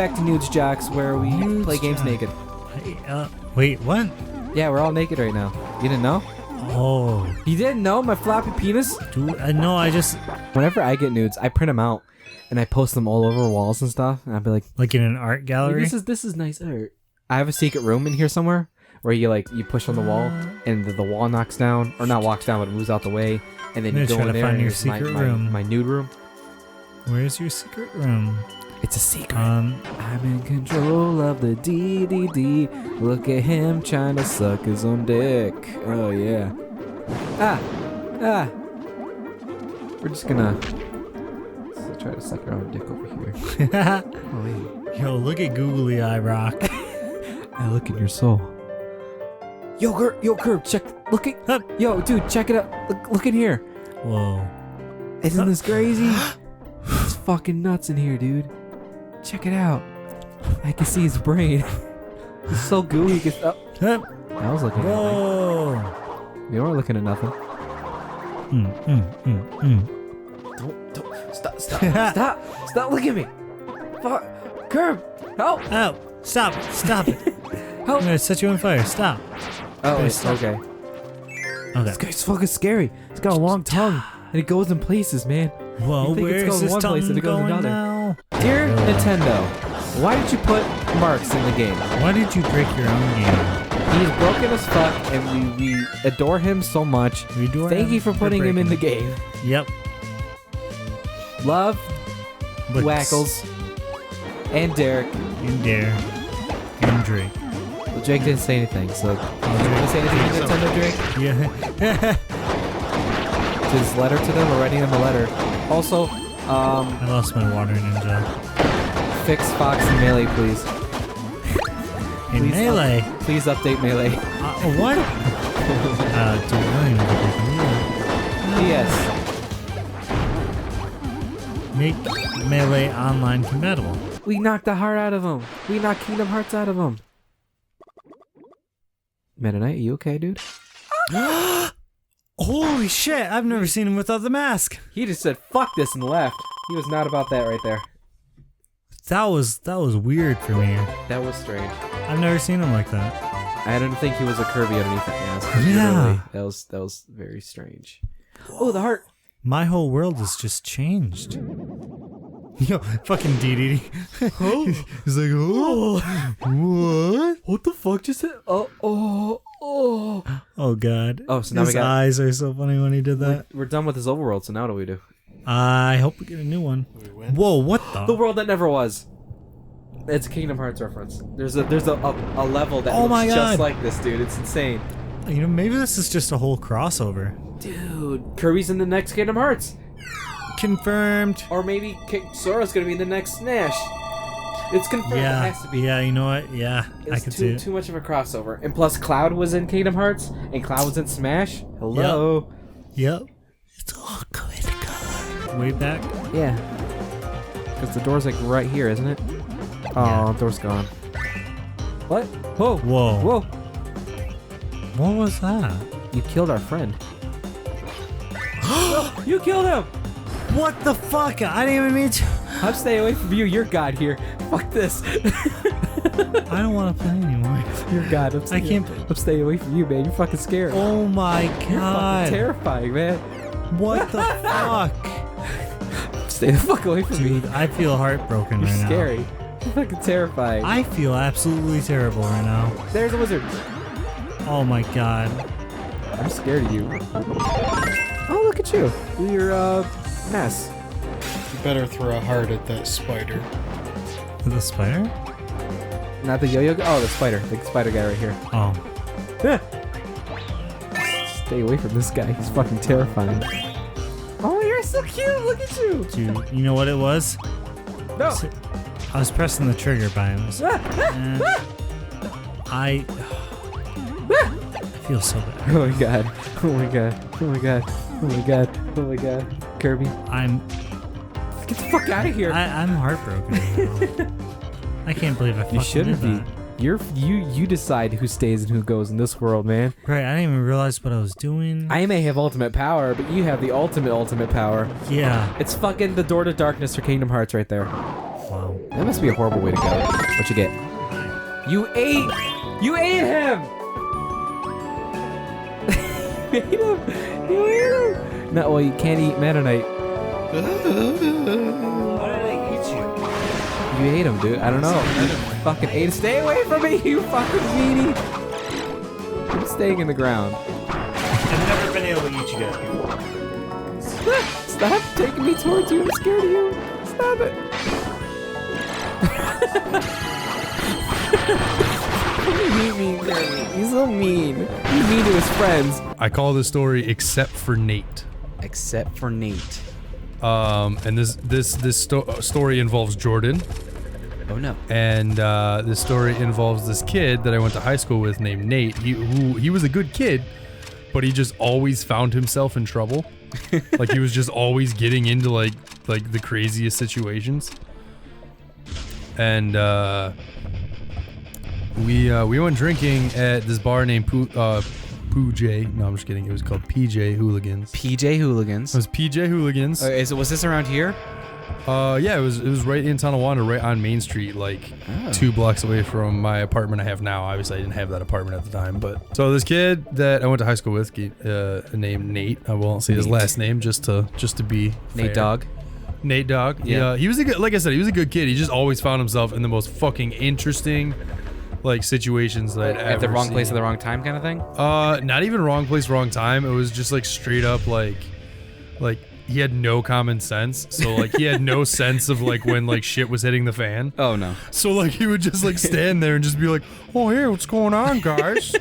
back to Nudes Jocks, where we Nudes play games Jocks. naked. Wait, what? Yeah, we're all naked right now. You didn't know? Oh, You didn't know my floppy penis? dude, no, I just Whenever I get nudes, I print them out and I post them all over walls and stuff. And I'll be like, in an art gallery. this is nice art. I have a secret room in here somewhere where you push on the wall and the wall knocks down, or not walks down, but it moves out the way, and then I'm you gonna go try in to there. find And your here's secret room. my nude room. Where's your secret room? It's a secret. Um, I'm in control of the DDD. Look at him trying to suck his own dick. Oh yeah. Ah. We're just gonna try to suck our own dick over here. Oh yeah. yo, look at googly eye rock. I look in your soul. Yo, Curb, check. Look at. Hup. Yo, dude, check it out. Look in here. Whoa. Isn't this crazy? It's fucking nuts in here, dude. Check it out. I can see his brain. It's so gooey. Hup. I was looking at nothing. Whoa. You weren't looking at nothing. Don't. Stop looking at me. Fuck. Curb. Help. Oh, stop it. Help. I'm gonna set you on fire. Stop. Oh, Wait, stop. okay. Okay. This guy's fucking scary. He's got a long tongue. And it goes in places, man. Whoa, You think it's where's going this one place tongue and it goes going another. now? Dear Nintendo, why did you put marks in the game? Why did you break your own game? He's broken as fuck, and we adore him so much. We adore Thank him you for putting him in the breaking game. Yep. Love, But Wackles, and Derek. And Dare. And Drake. Well, Drake didn't say anything, so you want to say anything to Nintendo, Drake? Yeah. His letter to them, or writing them a letter. Also, I lost my water ninja. fix Fox and Melee, please. In Please Melee. Please update Melee. What? Dude, I don't even know what to do. Yes. Make Melee online compatible. We knocked the heart out of him. We knocked Kingdom Hearts out of him. Meta Knight, you okay, dude? Holy shit, I've never seen him without the mask. He just said, fuck this, and left. He was not about that right there. That was weird for me. That was strange. I've never seen him like that. I didn't think he was a Kirby underneath that mask. Yeah. Literally, that was very strange. Oh, the heart. My whole world has just changed. Yo, fucking DDD. He's like, oh, what? What the fuck just hit? Oh. Oh god. Oh, so now his we got. eyes are so funny when he did that. We're done with this overworld, so now what do we do? I hope we get a new one. Whoa, what The the? world that never was. It's a Kingdom Hearts reference. There's a level that Oh looks my just God. like this, dude. It's insane. You know, maybe this is just a whole crossover. Dude, Kirby's in the next Kingdom Hearts. Confirmed. Or maybe Sora's gonna be in the next Smash. It's confirmed. Yeah. It has to be. Yeah, you know what? Yeah, I It's could see it. too much of a crossover. And plus, Cloud was in Kingdom Hearts, and Cloud was in Smash. Hello. Yep. It's all coming together. Way back. Yeah. Because the door's like right here, isn't it? Oh, Yeah. door's gone. What? Whoa. Whoa. Whoa. What was that? You killed our friend. No, you killed him! What the fuck? I didn't even mean to. I'm staying away from you. You're God here. Fuck this. I don't want to play anymore. You're God. I can't. I'm staying away from you, man. You're fucking scary. Oh my You're fucking god. terrifying, man. What the fuck? Stay the fuck away from me. Dude, I feel heartbroken You're right now. scary. You're fucking terrifying. I feel absolutely terrible right now. There's a wizard. Oh my god. I'm scared of you. Oh, look at you. You're mess. You better throw a heart at that spider. The spider? Not the yo-yo. Oh, the spider. The spider guy right here. Oh. Stay away from this guy. He's fucking terrifying. Oh, you're so cute. Look at you. Dude, you know what it was? No. I was pressing the trigger by him. And I feel so bad. Oh my god. Oh my god. Oh my god. Oh my god. Oh my god. Kirby. Get the fuck out of here. I'm heartbroken right now. I can't believe I fucking You shouldn't did be. that. You decide who stays and who goes in this world, man. Right, I didn't even realize what I was doing. I may have ultimate power, but you have the ultimate power. Yeah. It's fucking the door to darkness for Kingdom Hearts right there. Wow. That must be a horrible way to go. What you get? You ate him! You ate him! You ate him! No, well, you can't eat Mennonite. Why did I eat you? You ate him, dude. I don't know. You fucking ate him. Stay away from me, you fucking meanie! I'm staying in the ground. I've never been able to eat you guys before. Stop taking me towards you. I'm scared of you. Stop it. He's mean, Jeremy. He's so mean. He's mean to his friends. I call this story "Except for Nate." Except for Nate. And this story involves Jordan, Oh no. and this story involves this kid that I went to high school with named Nate. He was a good kid, but he just always found himself in trouble. Like he was just always getting into like the craziest situations. And we went drinking at this bar named Pooh J. No, I'm just kidding. It was called PJ Hooligans. PJ Hooligans. It was PJ Hooligans. Was this around here? Yeah, it was right in Tonawanda, right on Main Street, like 2 blocks away from my apartment I have now. Obviously, I didn't have that apartment at the time, but so this kid that I went to high school with, named Nate. I won't say his last name just to be fair. Nate Dogg. Nate Dogg. Yeah, he was a good, like I said, he was a good kid. He just always found himself in the most fucking interesting like situations that I'd At the ever wrong seen. place at the wrong time kind of thing? Not even wrong place, wrong time. It was just like straight up like he had no common sense. So like he had no sense of like when like shit was hitting the fan. Oh no. So like he would just like stand there and just be like, "Oh hey, what's going on, guys?"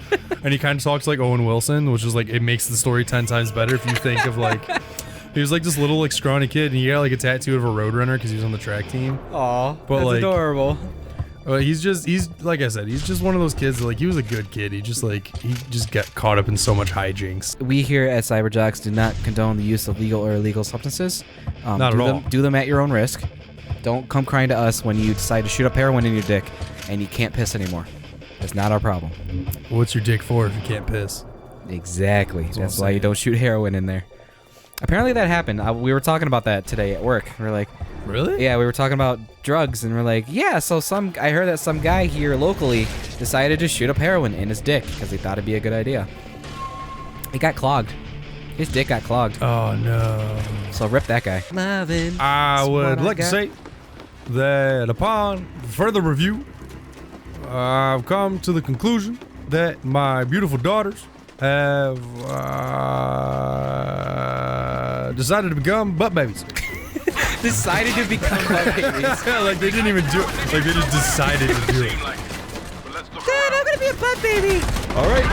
And he kind of talks like Owen Wilson, which is like it makes the story 10 times better if you think of like he was like this little like scrawny kid and he had like a tattoo of a roadrunner because he was on the track team. Aw, But, that's like, adorable. He's like I said, he's just one of those kids that, like he was a good kid. He just got caught up in so much hijinks. We here at Cyberjocks do not condone the use of legal or illegal substances. Not at all. Do them at your own risk. Don't come crying to us when you decide to shoot up heroin in your dick and you can't piss anymore. That's not our problem. What's your dick for if you can't piss? Exactly. what That's I'm why you saying. don't shoot heroin in there. Apparently that happened. We were talking about that today at work. We're like, Really? yeah, we were talking about drugs, and we're like, yeah. So I heard that some guy here locally decided to shoot up heroin in his dick because he thought it'd be a good idea. It got clogged. His dick got clogged. Oh no. So rip that guy. Loving. I is would what like to got. say that upon further review, I've come to the conclusion that my beautiful daughters have decided to become butt babies. Decided to become butt babies. Like they didn't even do it. Like they just decided to do it. Dad, I'm gonna be a butt baby. All right.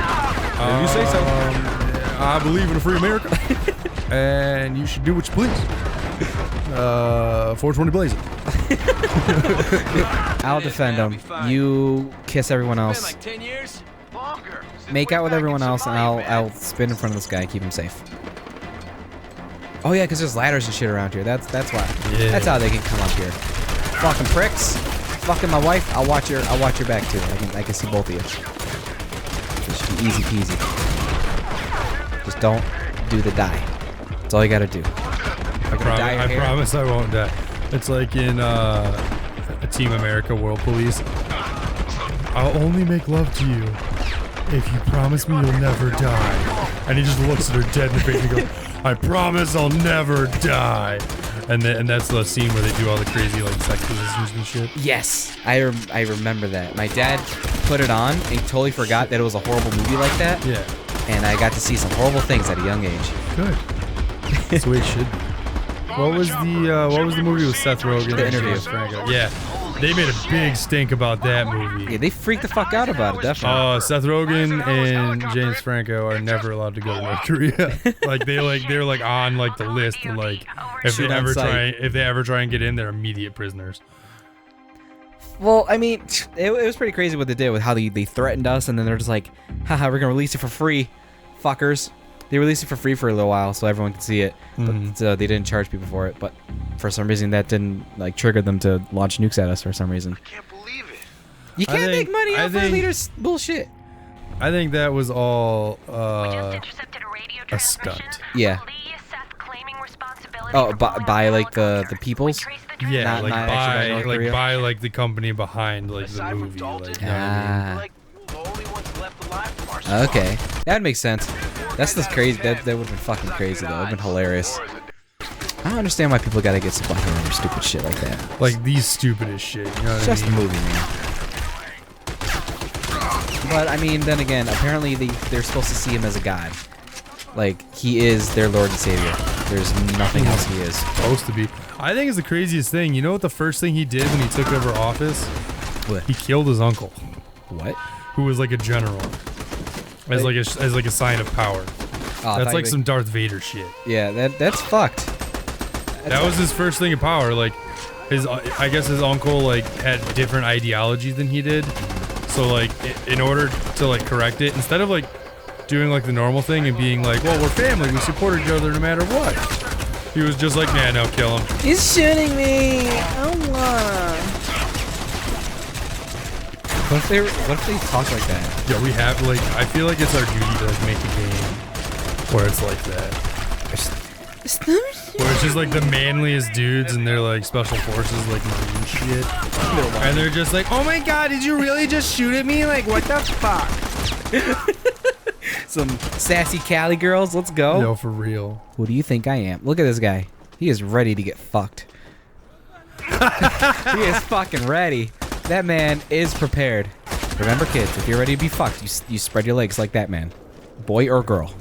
You say so. I believe in a free America, and you should do what you please. 420 blazing. I'll defend him. You kiss everyone else. Make out with everyone else, and I'll spin in front of this guy and keep him safe. Oh yeah, because there's ladders and shit around here. That's why. Yeah. That's how they can come up here. Fucking pricks. Fucking my wife. I'll watch your back too. I can see both of you. It should be easy peasy. Just don't do the die. That's all you gotta do. If I'm gonna dye your I hair, promise I won't die. It's like in Team America World Police. I'll only make love to you if you promise me you'll never die. And he just looks at her dead in the face and goes, I promise I'll never die. And that's the scene where they do all the crazy like sex positions and shit. Yes, I remember that. My dad put it on and totally forgot that it was a horrible movie like that. Yeah. And I got to see some horrible things at a young age. Good. That's the way it should be. What was the movie with Seth Rogen? The Interview. Franco? Yeah. They made a big stink about that movie. Yeah, they freaked the fuck out about it, definitely. Seth Rogen and James Franco are never allowed to go to North Korea. they're like on like the list of like if Shoot they on ever sight. try and get in, they're immediate prisoners. Well, I mean, it was pretty crazy what they did with how they threatened us, and then they're just like, haha, we're gonna release it for free, fuckers. They released it for free for a little while so everyone could see it, but they didn't charge people for it. But for some reason, that didn't like trigger them to launch nukes at us for some reason. Can't believe it. You can't make money off our leaders' bullshit. I think that was all Just intercepted a radio a stunt. transmission. Yeah. Lee is Seth claiming responsibility Oh, for by blowing up like the helicopter. peoples? We traced the Yeah, Not- like not actually by North by Korea? by like the company behind like the Aside from movie. Dalton, Like, you know what I mean? Ah. like the only ones left alive from our squad. Okay, that makes sense. That's just crazy. That would have been fucking crazy though. It'd been hilarious. I don't understand why people gotta get some fucking over stupid shit like that. Like these stupidest shit. You know It's what I just a mean? movie, man. But I mean, then again, apparently they're supposed to see him as a god. Like he is their Lord and Savior. There's nothing else he is. Supposed to be. I think it's the craziest thing. You know what the first thing he did when he took over office? What? He killed his uncle, What? who was like a general, as like a sign of power. Oh, I That's thought like you- some Darth Vader shit. Yeah, that's fucked. That was his first thing of power. Like I guess his uncle like had different ideology than he did. So like in order to like correct it, instead of like doing like the normal thing and being like, well, we're family, we support each other no matter what. He was just like, nah, no, kill him. He's shooting me. What if they talk like that? Yeah, we have like I feel like it's our duty to like make a game where it's like that. Where it's just like the manliest dudes and they're like special forces like marine shit. And they're just like, oh my god, did you really just shoot at me? Like what the fuck? Some sassy Cali girls. Let's go. No, for real. Who do you think I am? Look at this guy. He is ready to get fucked. He is fucking ready. That man is prepared. Remember, kids, if you're ready to be fucked, you spread your legs like that man. Boy or girl.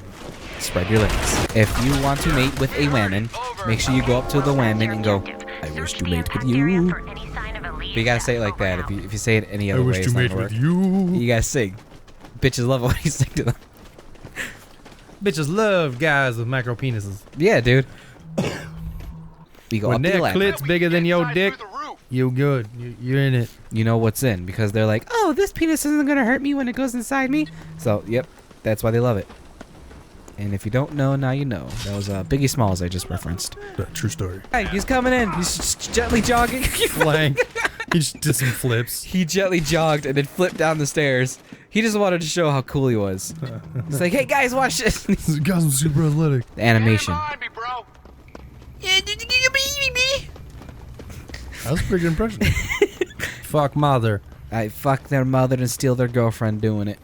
Spread your legs. If you want to mate with a woman, make sure you go up to the woman and go, I wish to mate with you. But you gotta say it like that. If you say it any I other way, wish it's to not mate gonna with work. you. You gotta sing. Bitches love it when you sing to them. Bitches love guys with micro penises. Yeah, dude. We go When up to their the left. clit's bigger than your dick, you good. You're in it. You know what's in because they're like, oh, this penis isn't gonna hurt me when it goes inside me. So, yep, that's why they love it. And if you don't know, now you know. That was Biggie Smalls I just referenced. True story. Hey, he's coming in. He's just gently jogging. Flank. He just did some flips. He gently jogged and then flipped down the stairs. He just wanted to show how cool he was. It's like, hey guys, watch this. This guy's super athletic. The animation. That was a pretty good impression. Fuck mother. I fuck their mother and steal their girlfriend doing it.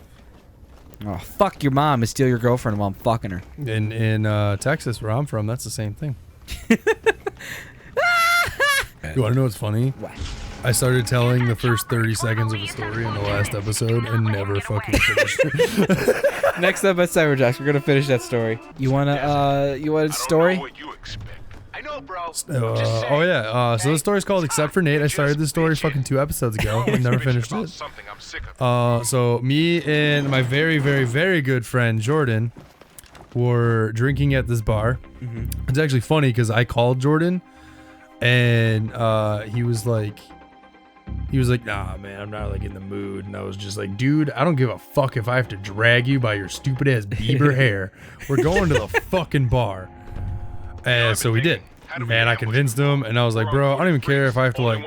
Oh, fuck your mom and steal your girlfriend while I'm fucking her. In Texas, where I'm from, that's the same thing. You want to know what's funny? What? I started telling the first 30 seconds of a story in the last episode and never fucking finished it. Next up at Cyberjacks, we're gonna finish that story. You want a story? I know, bro. Oh yeah. So the story's called Except for Nate. I started this story fucking 2 episodes ago and never finished it. So me and my very, very, very good friend Jordan were drinking at this bar. It's actually funny because I called Jordan and he was like, nah, man, I'm not like in the mood. And I was just like, dude, I don't give a fuck if I have to drag you by your stupid ass Bieber hair. We're going to the fucking bar. And so we did. And I convinced him, and I was like, bro, I don't even care if I have to like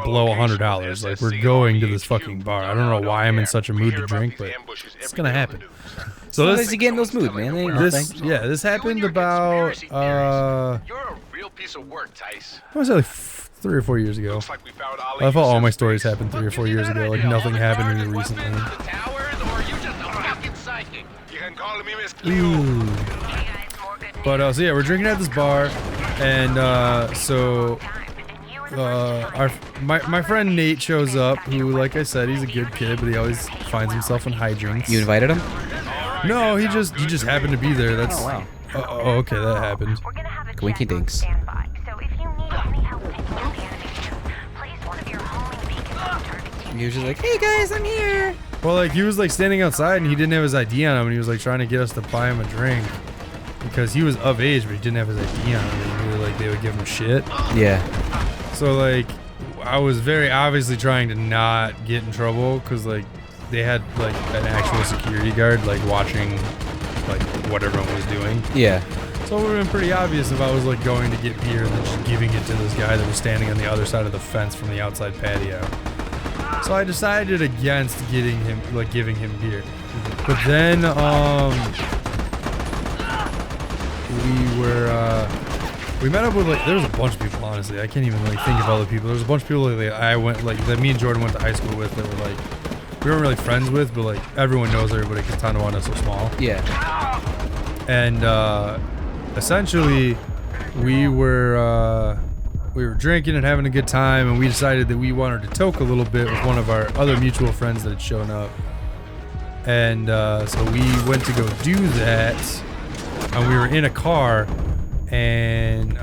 blow $100. Like, we're going to this fucking bar. I don't know why I'm in such a mood to drink, but it's gonna happen. So Sometimes you get in those moods, man. They ain't nothing. this happened about You're a real piece of work, Tice. I was like 3 or 4 years ago. I thought all my stories happened 3 or 4 years ago. Like nothing happened to me recently. The towers, or you just a fucking psychic. You can call me Miss Ooh. But so yeah, we're drinking at this bar, and my friend Nate shows up, who, like I said, he's a good kid, but he always finds himself in hijinks. You invited him? No, he just happened to be there. That's Oh, wow. Oh, okay, that happened. Winky dinks. He was just like, hey guys, I'm here. Well, like he was like standing outside, and he didn't have his ID on him, and he was like trying to get us to buy him a drink because he was of age, but he didn't have his ID on him. And he was like they would give him shit. Yeah. So like, I was very obviously trying to not get in trouble because like they had like an actual security guard like watching like what everyone was doing. Yeah. So it would have been pretty obvious if I was like going to get beer and then just giving it to this guy that was standing on the other side of the fence from the outside patio. So I decided against giving him beer. But then we were We met up with like there was a bunch of people. Honestly, I can't even like think of all the people. There was a bunch of people like I went like that me and Jordan went to high school with that were like we weren't really friends with, but like everyone knows everybody because Tonawanda is so small. Yeah. And essentially, we were drinking and having a good time, and we decided that we wanted to toke a little bit with one of our other mutual friends that had shown up. And so we went to go do that, and we were in a car. And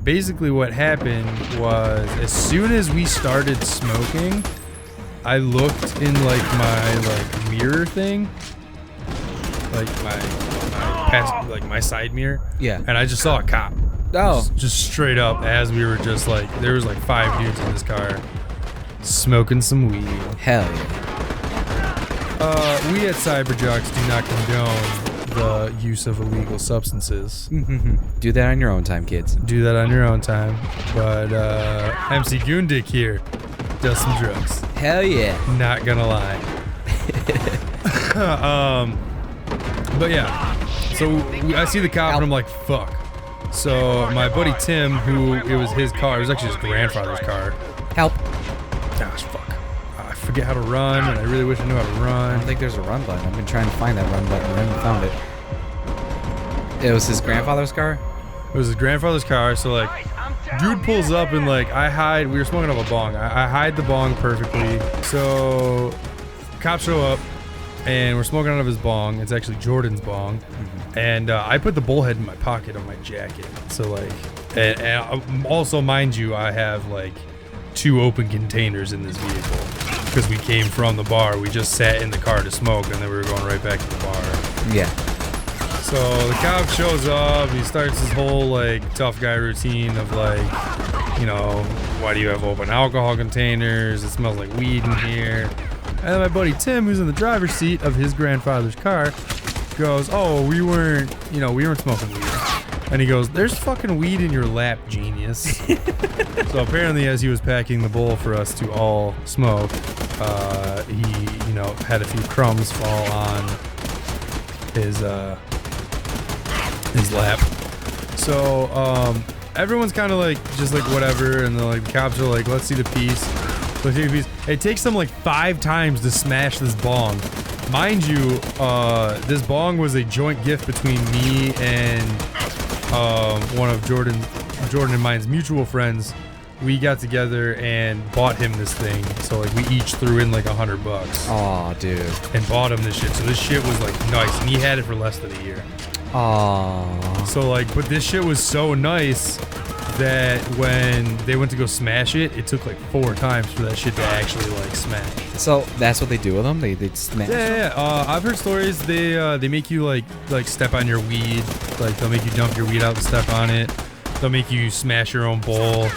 basically what happened was as soon as we started smoking, I looked in like my like mirror thing, like my side mirror. Yeah. And I just saw a cop. Oh. Just straight up as we were just like there was like 5 dudes in this car smoking some weed. Hell yeah. We at Cyberjocks do not condone the use of illegal substances. Do that on your own time, kids. Do that on your own time. But MC Goondick here does some drugs. Hell yeah. Not gonna lie. But yeah. So I see the cop and I'm like, fuck. So my buddy Tim, who it was his car, it was actually his grandfather's car. Help. Gosh, fuck. I forget how to run, and I really wish I knew how to I run. don't think there's a run button. I've been trying to find that run button. I haven't found it. It was his grandfather's car? It was his grandfather's car, so like, dude pulls up and like, I hide, we were smoking up a bong. I hide the bong perfectly. So, cops show up, and we're smoking out of his bong. It's actually Jordan's bong. And I put the bullhead in my pocket on my jacket. So like, and also mind you, I have like 2 open containers in this vehicle. Because we came from the bar, we just sat in the car to smoke, and then we were going right back to the bar. Yeah. So the cop shows up, he starts his whole like tough guy routine of like, you know, why do you have open alcohol containers? It smells like weed in here. And then my buddy Tim, who's in the driver's seat of his grandfather's car, goes, oh, we weren't smoking weed. And he goes, there's fucking weed in your lap, genius. So apparently as he was packing the bowl for us to all smoke, he, you know, had a few crumbs fall on his lap. So everyone's kind of like just like whatever, and the cops are like, let's see the piece. Let's see the piece. It takes them like 5 times to smash this bong. Mind you, this bong was a joint gift between me and one of Jordan and mine's mutual friends. We got together and bought him this thing. So like we each threw in like $100. Aw, dude. And bought him this shit. So this shit was like nice, and he had it for less than a year. Aw. So like, but this shit was so nice that when they went to go smash it, it took like 4 times for that shit to actually like smash. So that's what they do with them? They smash them? Yeah. I've heard stories. They make you like step on your weed. Like they'll make you dump your weed out and step on it. They'll make you smash your own bowl.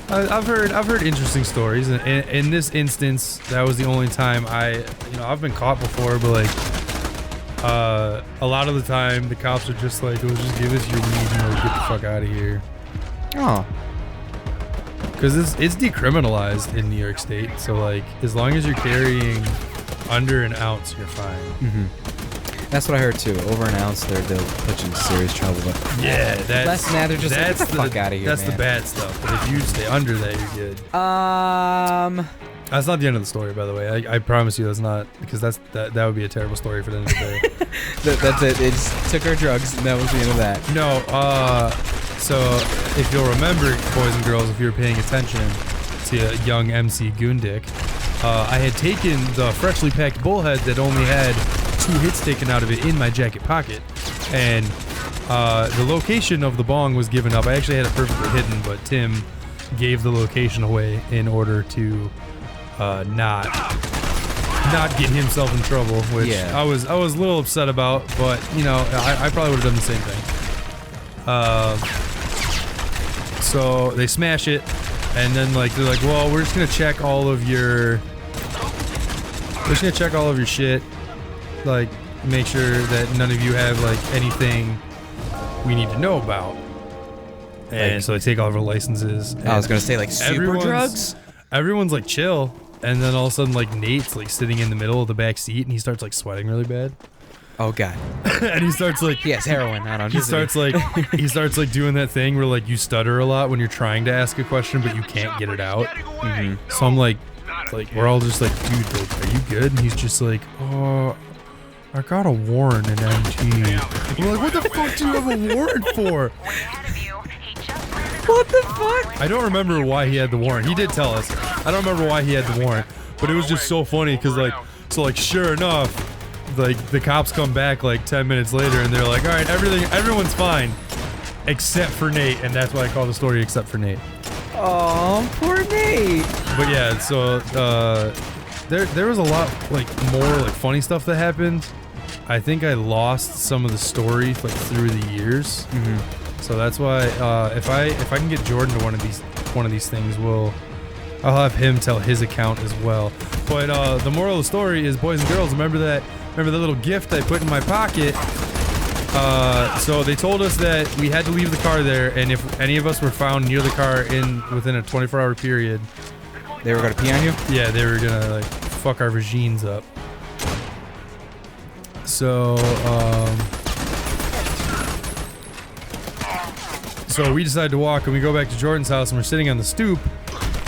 I've heard interesting stories. And in this instance, that was the only time I've been caught before, but like a lot of the time the cops are just like, oh, just give us your weed and like, get the fuck out of here. Oh. Because it's decriminalized in New York State, so like as long as you're carrying under an ounce, you're fine. Mm-hmm. That's what I heard too. Over an ounce, they'll put you in serious trouble. But yeah, that's less than that, they're just like, get the fuck out of here. That's man. the bad stuff. But if you stay under that, you're good. That's not the end of the story, by the way. I promise you, that's not, because that would be a terrible story for the end of the day. That's it. They just took our drugs, and that was the end of that. No. So if you'll remember, boys and girls, if you're paying attention to young MC Goondick, I had taken the freshly packed bullhead that only had 2 hits taken out of it in my jacket pocket, and the location of the bong was given up. I actually had it perfectly hidden, but Tim gave the location away in order to not get himself in trouble, which I was a little upset about, but you know, I probably would have done the same thing. So they smash it, and then like they're like, well, we're just gonna check all of your shit, like make sure that none of you have like anything we need to know about. And like, so they take all of our licenses. I was gonna say like super drugs. Everyone's like chill, and then all of a sudden like Nate's like sitting in the middle of the back seat, and he starts like sweating really bad. Oh God. And he starts like He has heroin. I don't know. he starts like doing that thing where like you stutter a lot when you're trying to ask a question but you can't get it out. So I'm like we're all just like, dude, like, are you good? And he's just like, oh, I got a warrant in MT. We're like, what the fuck do you have a warrant for? What the fuck? I don't remember why he had the warrant. He did tell us. I don't remember why he had the warrant, but it was just so funny because like, so like, sure enough, like the cops come back like 10 minutes later and they're like, all right, everyone's fine except for Nate, and that's why I call the story except for Nate. Oh, poor Nate. But yeah, so there was a lot like more like funny stuff that happened. I think I lost some of the story like through the years. So that's why if I can get Jordan to one of these things, I'll have him tell his account as well. But the moral of the story is, boys and girls, remember the little gift I put in my pocket? So they told us that we had to leave the car there, and if any of us were found near the car within a 24-hour period, They were gonna pee on you? yeah, they were gonna like fuck our vagines up. So we decided to walk, and we go back to Jordan's house, and we're sitting on the stoop,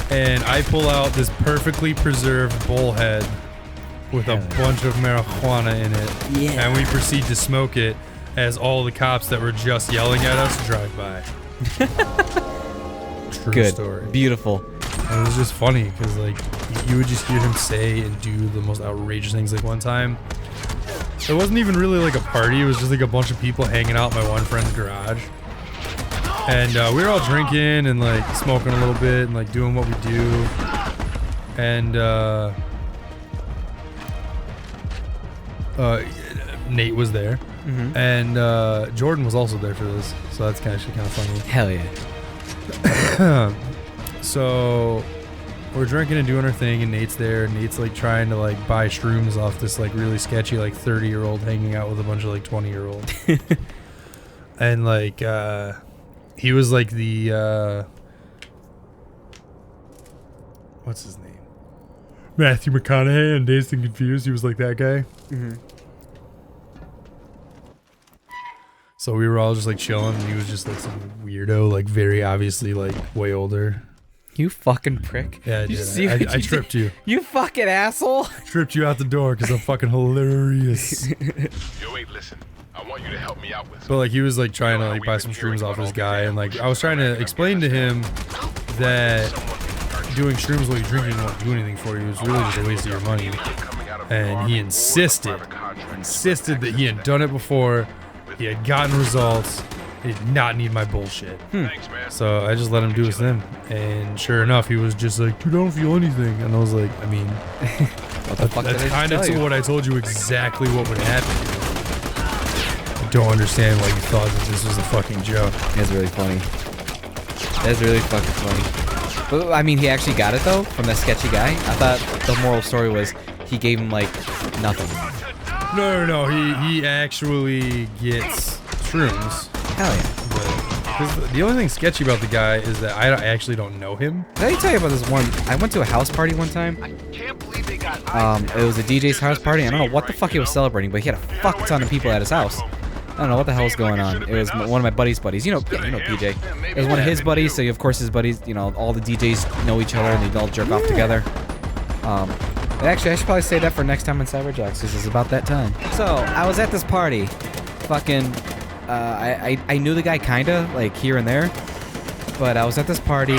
and I pull out this perfectly preserved bullhead with a bunch of marijuana in it. Yeah. And we proceed to smoke it as all the cops that were just yelling at us drive by. True Good. story. Beautiful. And it was just funny because like you would just hear him say and do the most outrageous things. Like one time, it wasn't even really like a party. It was just like a bunch of people hanging out in my one friend's garage. And we were all drinking and like smoking a little bit and like doing what we do. And Nate was there. And Jordan was also there for this. So that's actually kind of funny. Hell yeah. So we're drinking and doing our thing, and Nate's there. Nate's like trying to like buy shrooms off this like really sketchy like 30-year-old hanging out with a bunch of like 20-year-olds. And like he was like the what's his name? Matthew McConaughey and Dazed and Confused. He was like that guy. So we were all just like chilling, and he was just like some weirdo, like very obviously like way older. You fucking prick. Yeah, I Did you did. see what I you tripped you. You fucking asshole. Tripped you out the door because I'm fucking hilarious. Yo, wait, listen. I want you to help me out with But like he was like trying to like buy some shrooms off this guy, and like I was trying to explain to him that doing shrooms while you're drinking won't do anything for you. It's really just a waste of your money. And he insisted that he had done it before. He had gotten results. He did not need my bullshit. So I just let him do his thing. And sure enough, he was just like, dude, I don't feel anything. And I was like, I mean, What the fuck did that's I kind of tell you? what I told you exactly what would happen. I don't understand why you thought that this was a fucking joke. That's really funny. That's really fucking funny. But, I mean, he actually got it though from that sketchy guy. I thought the moral story was he gave him like nothing. No. He actually gets shrooms. Hell yeah. Because the only thing sketchy about the guy is that I actually don't know him. Let me tell you about this one. I went to a house party one time. Can't believe they got It was a DJ's house party. I don't know what the fuck he was celebrating, but he had a fuck ton of people at his house. I don't know what the hell was going on. It was one of my buddy's buddies. You know PJ. It was one of his buddies, so of course his buddies, all the DJs know each other and they all jerk off together. Actually, I should probably say that for next time in Cyberjacks, because it's about that time. So, I was at this party. Fucking, I knew the guy kinda, like here and there. But I was at this party.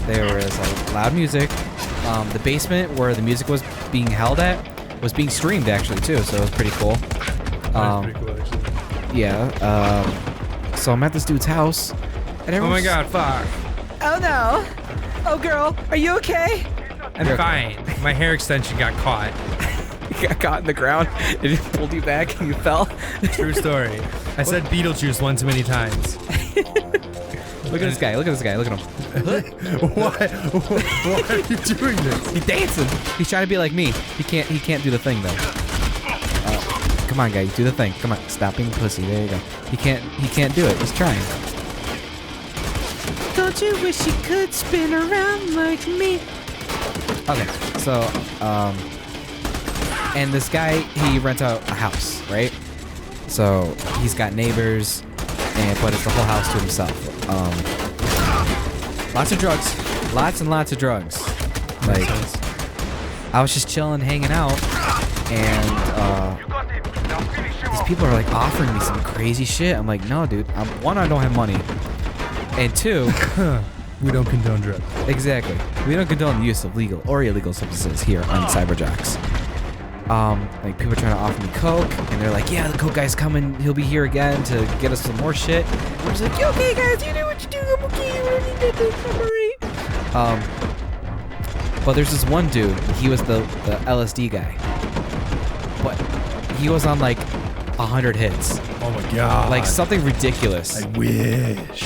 There was loud music. The basement where the music was being held at was being streamed actually too, so it was pretty cool. That's pretty cool, actually. Yeah. So I'm at this dude's house, and Oh my everyone's, god, fuck. Oh no! Oh girl, are you okay? I'm fine. My hair extension got caught. You got caught in the ground. It just pulled you back and you fell. True story. I said Beetlejuice one too many times. Look at this guy. Look at this guy. Look at him. Why are you doing this? He's dancing. He's trying to be like me. He can't do the thing though. Come on, guy. Do the thing. Come on. Stop being pussy. There you go. He can't do it. He's trying. Don't you wish you could spin around like me? Okay, so, and this guy, he rents out a house, right? So he's got neighbors, but it's the whole house to himself. Lots of drugs, lots and lots of drugs. Like, I was just chilling, hanging out, and these people are like offering me some crazy shit. I'm like, no, dude. One, I don't have money, and two, we don't condone drugs. Exactly. We don't condone the use of legal or illegal substances here on Cyberjacks. Like people are trying to offer me coke, and they're like, yeah, the coke guy's coming. He'll be here again to get us some more shit. I'm just like, okay, guys, you do what you do. I'm okay. We don't need that. Don't worry. But there's this one dude. He was the LSD guy, but he was on like 100 hits. Oh my god. Like something ridiculous. I wish.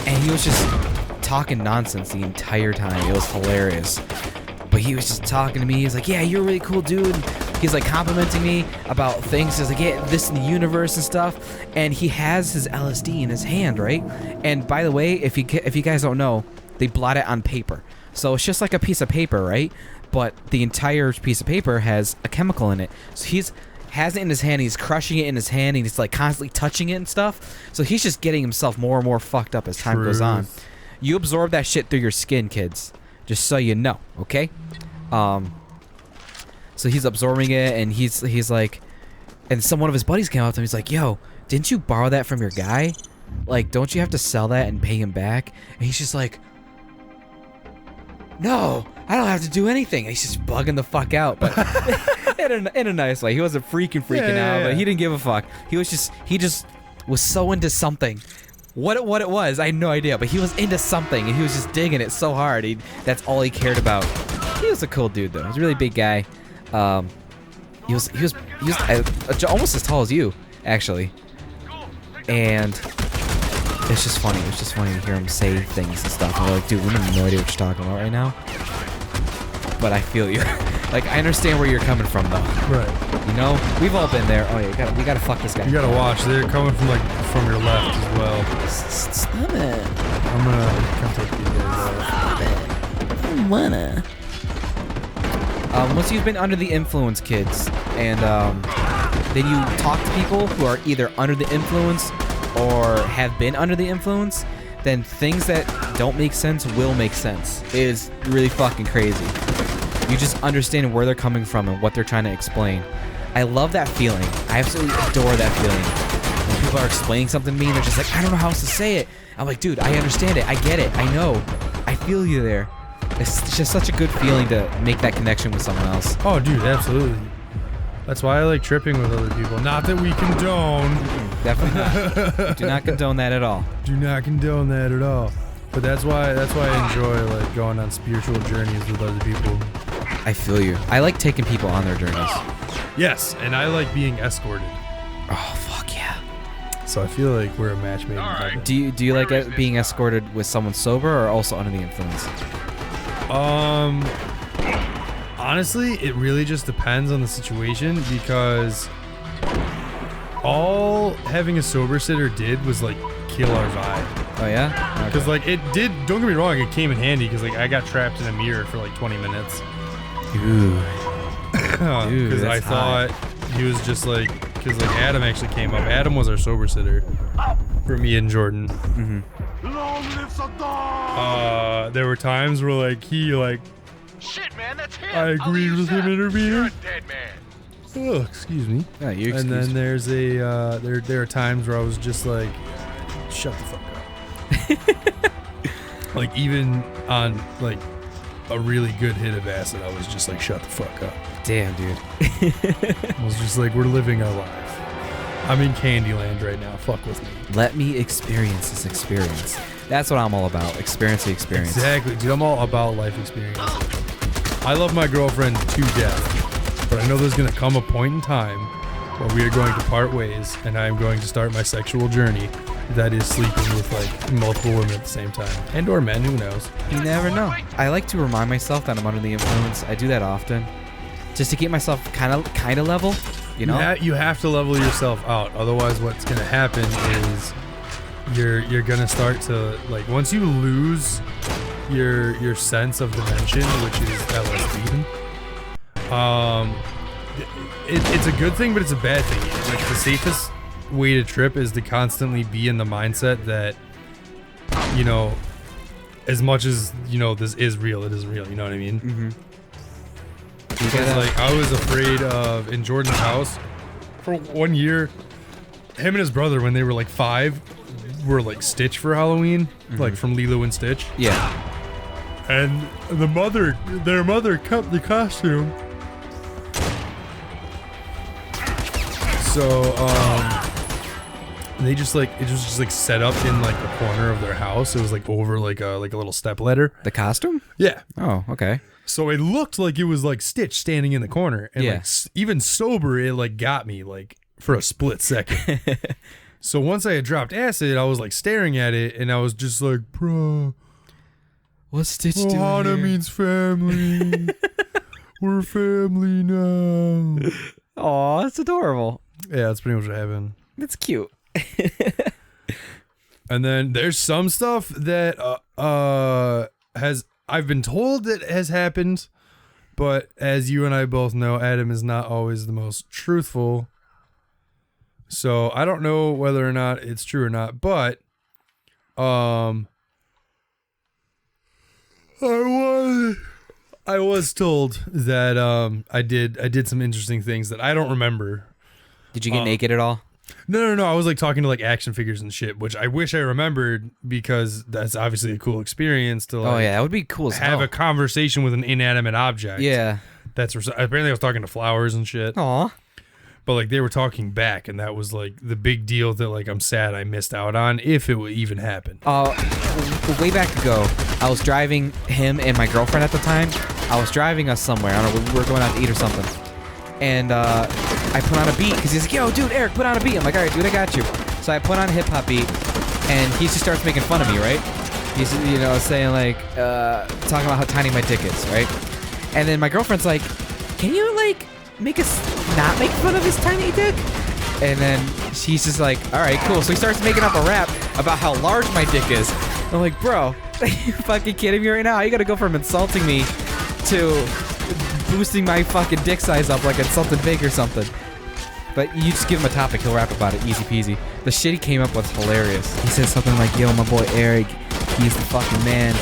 And he was just talking nonsense the entire time. It was hilarious. But he was just talking to me. He's like, yeah, you're a really cool dude. And he's like complimenting me about things. He's like, yeah, this in the universe and stuff. And he has his LSD in his hand, right? And by the way, if you guys don't know, they blot it on paper. So it's just like a piece of paper, right? But the entire piece of paper has a chemical in it. So he's has it in his hand. He's crushing it in his hand. And he's like constantly touching it and stuff. So he's just getting himself more and more fucked up as time goes on. You absorb that shit through your skin, kids. Just so you know, okay? So he's absorbing it, and he's like, and one of his buddies came up to him. He's like, yo, didn't you borrow that from your guy? Like, don't you have to sell that and pay him back? And he's just like, no, I don't have to do anything. And he's just bugging the fuck out, but in a nice way. He wasn't freaking out, but he didn't give a fuck. He just was so into something. What it was, I had no idea, but he was into something, and he was just digging it so hard. That's all he cared about. He was a cool dude, though. He was a really big guy. He was almost as tall as you, actually. And it's just funny. It was just funny to hear him say things and stuff. And we're like, dude, we have no idea what you're talking about right now. But I feel you. Like, I understand where you're coming from, though. Right. You know, we've all been there. Oh yeah, we gotta fuck this guy. You gotta watch. They're coming from your left as well. Stop it. I'm gonna come take you guys out. Stop it. I don't wanna. Once you've been under the influence, kids, and then you talk to people who are either under the influence or have been under the influence, then things that don't make sense will make sense. It is really fucking crazy. You just understand where they're coming from and what they're trying to explain. I love that feeling. I absolutely adore that feeling. When people are explaining something to me and they're just like, I don't know how else to say it. I'm like, dude, I understand it. I get it. I know. I feel you there. It's just such a good feeling to make that connection with someone else. Oh, dude, absolutely. That's why I like tripping with other people. Not that we condone. Definitely not. Do not condone that at all. Do not condone that at all. But that's why I enjoy like going on spiritual journeys with other people. I feel you. I like taking people on their journeys. Yes, and I like being escorted. Oh, fuck yeah. So I feel like we're a match made in heaven. Do you like being escorted with someone sober or also under the influence? Honestly, it really just depends on the situation, because all having a sober sitter did was like kill our vibe. Oh yeah? Because like it did, don't get me wrong, it came in handy because like I got trapped in a mirror for like 20 minutes. Ooh. Because I thought he was just like, because like Adam actually came up. Adam was our sober sitter for me and Jordan. Mm-hmm. There were times where like he like, Shit, man, that's him. I agreed with him intervening. You're a dead man. Oh, excuse me. Yeah, you And then there's a there are times where I was just like, shut the fuck up. Like even on like a really good hit of acid, I was just like, shut the fuck up. Damn, dude. I was just like, we're living our life. I'm in Candyland right now. Fuck with me. Let me experience this experience. That's what I'm all about. Experience the experience. Exactly, dude. I'm all about life experience. I love my girlfriend to death, but I know there's gonna come a point in time where we are going to part ways, and I am going to start my sexual journey. That is sleeping with like multiple women at the same time, and or men. Who knows? You never know. I like to remind myself that I'm under the influence. I do that often, just to keep myself kind of level. You know. You have to level yourself out. Otherwise, what's gonna happen is you're gonna start to like, once you lose your sense of dimension, which is LSD. It's a good thing, but it's a bad thing. Like the way to trip is to constantly be in the mindset that, you know, as much as, you know, this is real, it isn't real. You know what I mean? Mm-hmm. Because, like, I was afraid of, in Jordan's house, for 1 year, him and his brother, when they were like 5, were like Stitch for Halloween, like from Lilo and Stitch. Yeah. And their mother cut the costume. So, they just like, it was just like set up in like the corner of their house. It was like over like a little step ladder. The costume? Yeah. Oh, okay. So it looked like it was like Stitch standing in the corner, and Yeah. like even sober, it like got me like for a split second. So once I had dropped acid, I was like staring at it, and I was just like, "Bro, What's Stitch Ohana means family. We're family now." Aw, that's adorable. Yeah, that's pretty much what happened. That's cute. And then there's some stuff that I've been told that has happened, but as you and I both know, Adam is not always the most truthful. So I don't know whether or not it's true or not, but I was told that I did some interesting things that I don't remember. Did you get naked at all? No. I was like talking to like action figures and shit, which I wish I remembered because that's obviously a cool experience to like. Oh yeah, that would be cool as have hell. a conversation with an inanimate object. Yeah. That's apparently I was talking to flowers and shit. Aw. But like they were talking back, and that was like the big deal that like I'm sad I missed out on, if it would even happen. Way back ago, I was driving him and my girlfriend at the time. I was driving us somewhere. I don't know, we were going out to eat or something. And I put on a beat because he's like, "Yo, dude, Eric, put on a beat." I'm like, "All right, dude, I got you." So I put on a hip hop beat, and he just starts making fun of me, right? He's, you know, saying like, talking about how tiny my dick is, right? And then my girlfriend's like, "Can you like make us not make fun of his tiny dick?" And then she's just like, "All right, cool." So he starts making up a rap about how large my dick is. I'm like, "Bro, are you fucking kidding me right now? You gotta go from insulting me to boosting my fucking dick size up like it's something big or something." But you just give him a topic, he'll rap about it, easy peasy. The shit he came up with is hilarious. He says something like, "Yo, my boy Eric, he's the fucking man.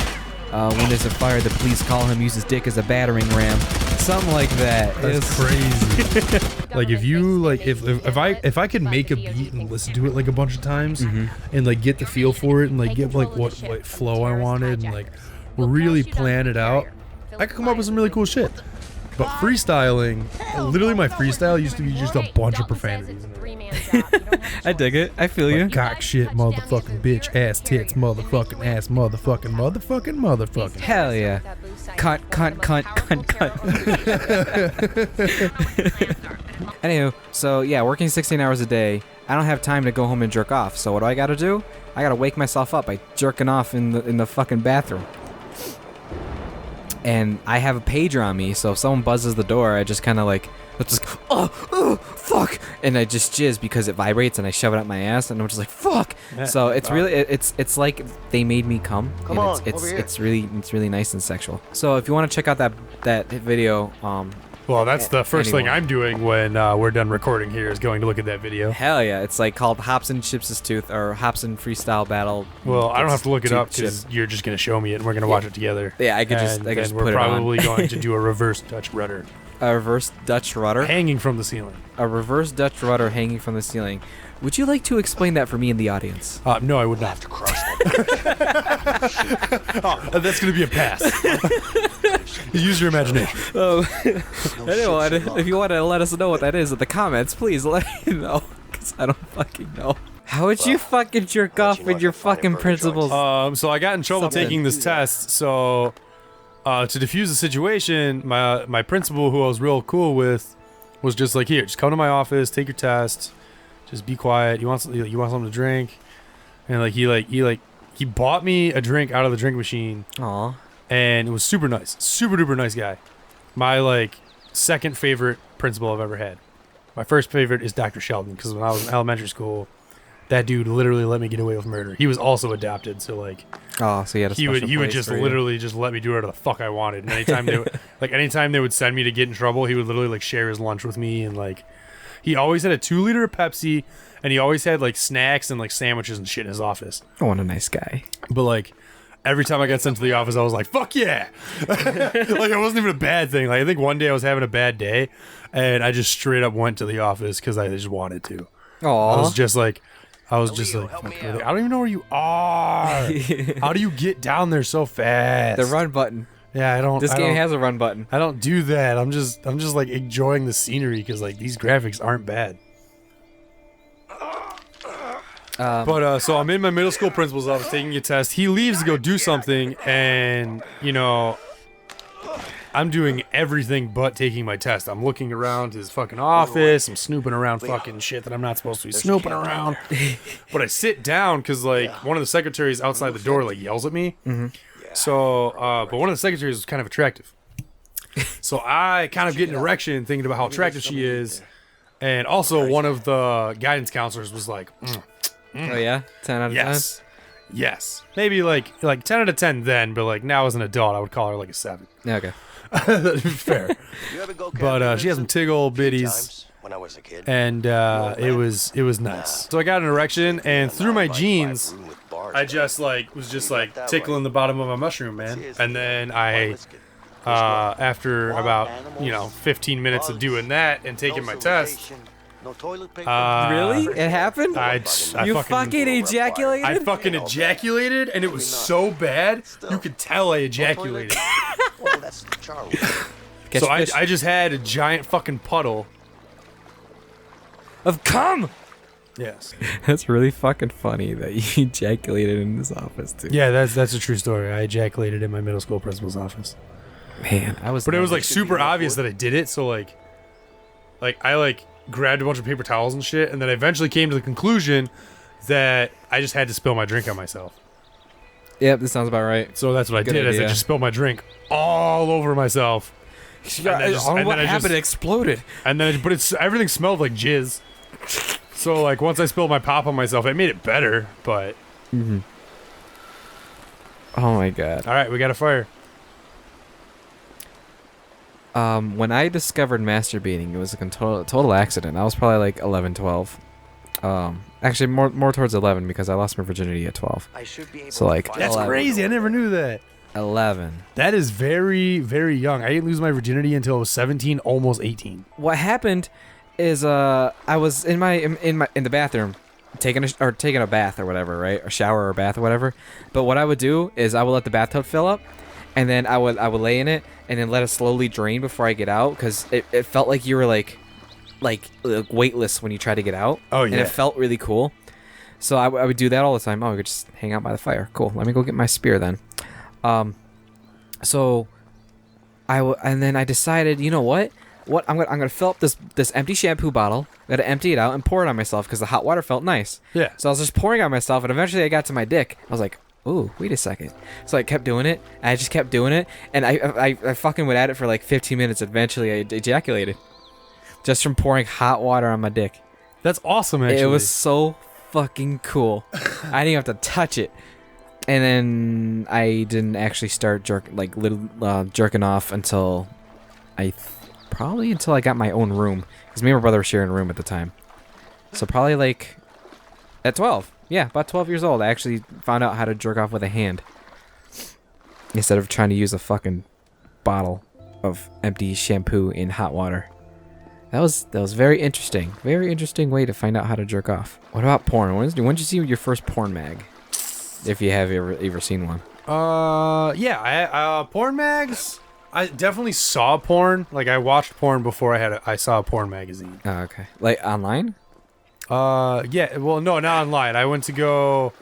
When there's a fire, the police call him, use his dick as a battering ram." Something like that. That's crazy. Like if you like if I could make a beat and listen to it like a bunch of times and like get the feel for it and like get like what flow I wanted and like really plan it out, I could come up with some really cool shit. But freestyling, literally my freestyle used to be just a bunch of profanities. I dig it. I feel you. Cock shit, motherfucking bitch, ass tits, motherfucking ass, motherfucking. Hell yeah. Cunt. Anywho, so yeah, working 16 hours a day, I don't have time to go home and jerk off. So what do I gotta do? I gotta wake myself up by jerking off in the fucking bathroom. And I have a pager on me, so if someone buzzes the door, I just kind of like, it's just, oh, fuck, and I just jizz because it vibrates, and I shove it up my ass, and I'm just like, fuck. So it's really, it's like they made me come. Come and on, it's over here. it's really nice and sexual. So if you want to check out that video, Well, that's the first thing Anyone. I'm doing when we're done recording here is going to look at that video. hell yeah, it's like called Hobson Chips' Tooth or Hobson Freestyle Battle. Well, I don't have to look it up Chip. because you're just going to show me it and we're going to watch it together. Yeah, I could just And I could then just we're put it on. probably going to do a reverse Dutch rudder A reverse Dutch rudder. hanging from the ceiling. A reverse Dutch rudder hanging from the ceiling. Would you like to explain that for me in the audience? No, I would not. That's going to be a pass. Use your imagination. Anyone, if you want to let us know what that is in the comments, please let me know, because I don't fucking know. How would you fucking jerk off with your fucking principles? So I got in trouble Something. taking this test. So to defuse the situation, my principal, who I was real cool with, was just like, "Here, just come to my office, take your test, just be quiet. You want something to drink?" And he bought me a drink out of the drink machine, Aw. and it was super nice, super duper nice guy. My like second favorite principal I've ever had. My first favorite is Dr. Sheldon, because when I was in elementary school, that dude literally let me get away with murder. He was also adopted, so like Oh, so you had a he would special place just for you. literally just let me do whatever the fuck I wanted. And anytime they would send me to get in trouble, he would literally like share his lunch with me and like He always had a 2-liter of Pepsi, and he always had like snacks and like sandwiches and shit in his office. Oh, what a nice guy. But like every time I got sent to the office, I was like, "Fuck yeah!" Like it wasn't even a bad thing. Like I think one day I was having a bad day, and I just straight up went to the office because I just wanted to. I was just like, "Fuck, really? I don't even know where you are. How do you get down there so fast?" The run button. Yeah, I don't. This I game don't- has a run button. I don't do that. I'm just like enjoying the scenery because like these graphics aren't bad. But so I'm in my middle school principal's office taking a test. He leaves to go do something, and you know, I'm doing everything but taking my test. I'm looking around his fucking office. I'm snooping around fucking shit that I'm not supposed to be snooping around. But I sit down because like one of the secretaries outside the door like yells at me. So, but one of the secretaries was kind of attractive. So I kind of get an erection thinking about how attractive she is. And also one of the guidance counselors was like, Oh yeah, 10 out of yes, yes. Maybe like 10 out of 10 then, but like now as an adult, I would call her like a 7. 10. Okay. Fair. But she has some tiggle bitties. When I was a kid. And it was nice. So I got an erection, and through my jeans, I just was tickling the bottom of my mushroom, man. And then I, after about 15 minutes of doing that and taking my test, Really? It happened? I You fucking ejaculated? I fucking ejaculated, and it was so bad you could tell I ejaculated. Well, that's Charlie. Catch So fish. I just had a giant fucking puddle. Of cum! Yes. That's really fucking funny that you ejaculated in this office too. Yeah, that's a true story. I ejaculated in my middle school principal's office. Man, I was. But it was like super obvious that I did it, so like I grabbed a bunch of paper towels and shit, and then I eventually came to the conclusion that I just had to spill my drink on myself. Yep, this sounds about right. So that's what I Good did. Is I idea. just spilled my drink all over myself. What happened? It exploded. And then, everything smelled like jizz. So like once I spilled my pop on myself, it made it better. But Oh my god. all right, we got a fire. When I discovered masturbating, it was a total accident. I was probably like 11, 12. Actually, more towards 11 because I lost my virginity at 12. I should be able So, like, to That's 11. crazy. I never knew that. 11. That is very, very young. I didn't lose my virginity until I was 17, almost 18. What happened is I was in the bathroom taking a bath or whatever, right? Or shower or bath or whatever. But what I would do is I would let the bathtub fill up, and then I would lay in it and then let it slowly drain before I get out, because it felt like you were like weightless when you try to get out. Oh, And yeah. it felt really cool. So I would do that all the time. Oh, I could just hang out by the fire. Cool. Let me go get my spear then. So and then I decided, you know what? I'm gonna fill up this empty shampoo bottle. I gotta empty it out and pour it on myself because the hot water felt nice. Yeah. So I was just pouring on myself, and eventually I got to my dick. I was like, "Ooh, wait a second." So I kept doing it. And I just kept doing it, and I fucking would at it for like 15 minutes. Eventually, I ejaculated just from pouring hot water on my dick. That's awesome, actually. It was so fucking cool. I didn't even have to touch it. And then I didn't actually start jerking off until probably until I got my own room, because me and my brother were sharing a room at the time. So probably like at 12. Yeah, about 12 years old, I actually found out how to jerk off with a hand instead of trying to use a fucking bottle of empty shampoo in hot water. That was very interesting. Very interesting way to find out how to jerk off. What about porn? When did you see your first porn mag? If you have ever seen one. Yeah, porn mags. I definitely saw porn. Like I watched porn before I saw a porn magazine. Oh, okay. Like online? Yeah. Well, no, not online. I went to go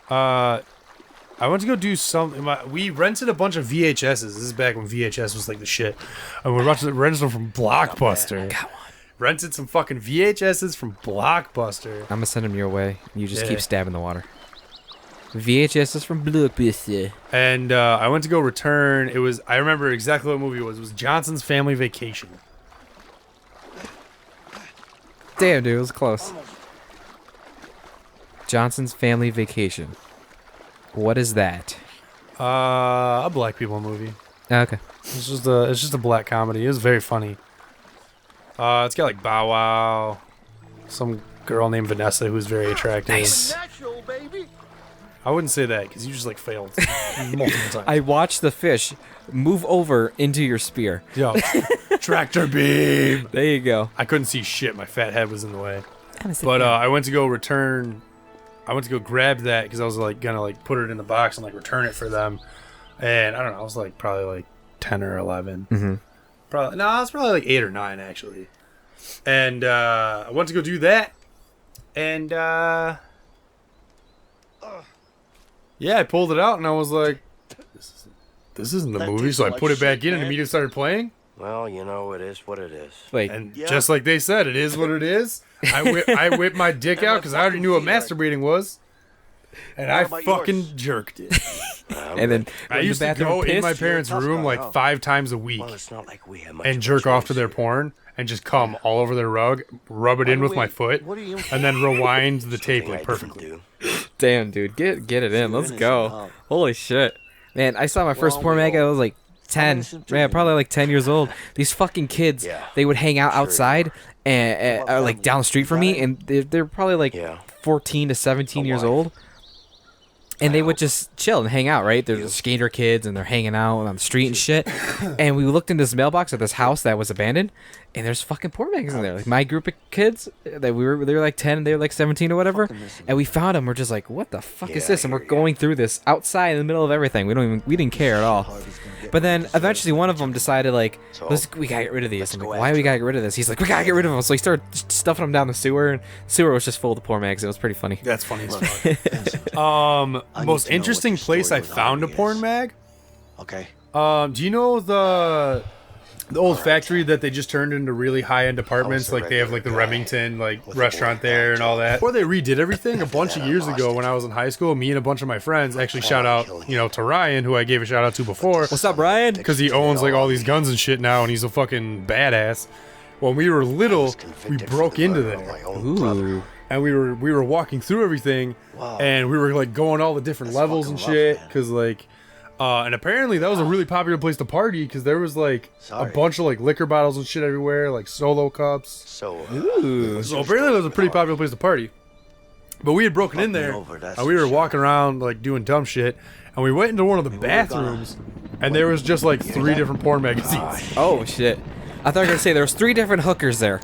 do something. We rented a bunch of VHSs. This is back when VHS was like the shit. And we rented them from Blockbuster. Got one. Rented some fucking VHSs from Blockbuster. I'm gonna send them your way. You just Yeah. keep stabbing the water. VHS is from Blockbuster. And I went to go return. I remember exactly what movie it was. It was Johnson's Family Vacation. Damn, dude, it was close. Johnson's Family Vacation. What is that? A black people movie. Okay. It's just a black comedy. It was very funny. It's got like Bow Wow, some girl named Vanessa who's very attractive. Nice. Natural, baby. I wouldn't say that because you just like failed multiple times. I watched the fish move over into your spear. Yo, tractor beam. There you go. I couldn't see shit. My fat head was in the way. But I went to go grab that because I was like gonna like put it in the box and like return it for them. And I don't know, I was like probably like 10 or 11. Mm-hmm. Probably no, it's probably like 8 or 9 actually. And I went to go do that, and yeah, I pulled it out and I was like, this isn't the That movie. tastes So I like put it back shit, in and man. immediately started playing. Well, you know, it is what it is. Like, And Yeah. just like they said, it is what it is. I whipped my dick out because I already knew what masturbating was, and I about fucking yours? jerked it. and then I in used the to bathroom go in pissed? my parents' You're a tough room guy, like huh? 5 times a week Well, it's not like we have much and of a jerk off to choice their here. porn and just come all over their rug, rub it in with my foot, What are you? and then rewind the tape Something I like didn't perfectly. do. Damn, dude, get it in. Let's Finish go. it up. Holy shit, man! I saw my first Well, porn we mag. I all- was like 10. listen to Man, me. probably like 10 years old. These fucking kids, Yeah. they would hang out Sure you outside and What like family? down the street from Got me, it? and they're probably like Yeah. 14 to 17 A years wife. old. And they would hope. just chill and hang out, right? They're You. the skater kids, and they're hanging out on the street and shit. And we looked in this mailbox at this house that was abandoned, and there's fucking porn mags in there. Like my group of kids, they were like 10, and they were like 17 or whatever. Fucking listen. And we found them. We're just like, what the fuck is Yeah, this? And I we're hear ya. going through this outside in the middle of everything. We didn't care at all. But then eventually one of them decided like, So, we gotta get rid of these. let's I'm go like, why do we after gotta get rid of this? He's like, we gotta get rid of them. So he started stuffing them down the sewer, and the sewer was just full of the porn mags. It was pretty funny. That's funny as Look, fuck. listen, Most I need to know what interesting your place story I with found a Arnie porn is. mag. Okay. Do you know the old factory that they just turned into really high-end apartments? I was a Like they have like the regular guy Remington like with a restaurant boy there and all that. Before they redid everything a bunch of then I years lost ago it. when I was in high school, me and a bunch of my friends actually Oh, shout out, killing you know, to Ryan, who I gave a shout out to before, What's up, Ryan? because he owns like all these guns and shit now, and he's a fucking badass. When we were little, was we convicted for broke the into murder of there. my own brother. Ooh. And we were walking through everything, Wow. and we were like going all the different That's levels and fucking rough, shit, man. because like, and apparently that was a really popular place to party, because there was like Sorry. a bunch of like liquor bottles and shit everywhere, like Solo cups. So, Ooh. So apparently that was a pretty popular place to party. But we had broken in Fuck me there, over, that's and we were for sure. walking around like doing dumb shit, and we went into one of the were bathrooms, and there was just like 3 different porn magazines. Oh shit! I thought you were gonna say there was 3 different hookers there.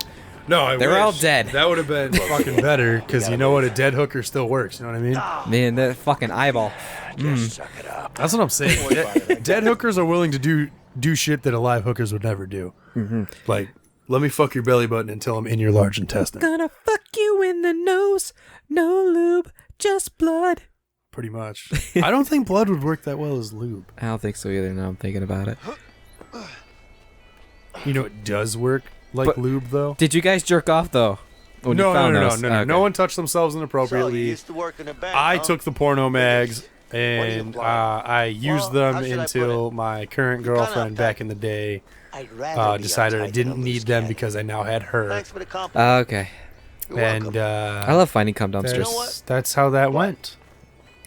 No, I They were all wish. dead. That would have been fucking better, because you know what, a dead hooker still works. You know what I mean? Man, that fucking eyeball. just suck it up. That's what I'm saying. Dead hookers are willing to do shit that alive hookers would never do. Like, let me fuck your belly button until I'm in your large intestine. Gonna fuck you in the nose. No lube, just blood. Pretty much. I don't think blood would work that well as lube. I don't think so either. Now I'm thinking about it. You know, it does work like But- lube though. Did you guys jerk off though? When you No, found no, those? no. Okay. No one touched themselves So, you inappropriately. used to work in a bank, I huh? took the porno mags and implying? I used Well, them how should I put until my current girlfriend uptight. back in the day I'd rather be decided I uptight didn't than a need loose them cannon. because I now had her. Thanks for the compliment. Okay. You're And welcome. I love finding cum dumpsters. know what? that's how that went.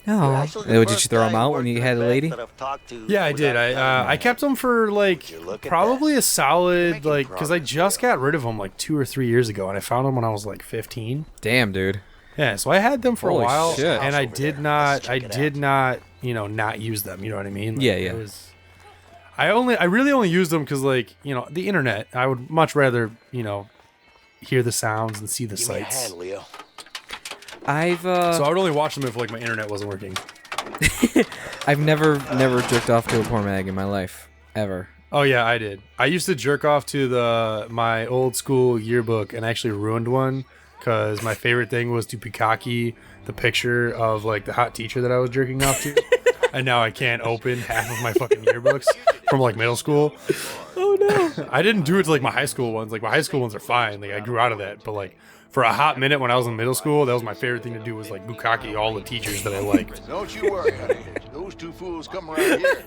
You're Oh. actually the Did you first throw them guy out when who you worked had in a lady? bank that I've talked to Yeah, I did. without telling I me. kept them for like You look at probably that. a solid making like because I progress, just Leo. got rid of them like 2 or 3 years ago, and I found them when I was like 15. Damn, dude. Yeah, so I had them for Holy a while, shit. and I Over did there. not, Let's I check it did out. not, you know, not use them. You know what I mean? Like, Yeah, it yeah. was- I really only used them because like you know the internet. I would much rather you know hear the sounds and see the Give me a sights. hand, Leo. I've So I would only watch them if like my internet wasn't working. I've never jerked off to a porn mag in my life ever. Oh yeah, I did. I used to jerk off to my old school yearbook and actually ruined one because my favorite thing was to Pukaki the picture of like the hot teacher that I was jerking off to, and now I can't open half of my fucking yearbooks from like middle school. Oh no. I didn't do it to like my high school ones. Like my high school ones are fine. Like I grew out of that, but like for a hot minute when I was in middle school, that was my favorite thing to do was like Bukaki all the teachers that I liked. Don't you worry, honey. Those 2 fools come around here.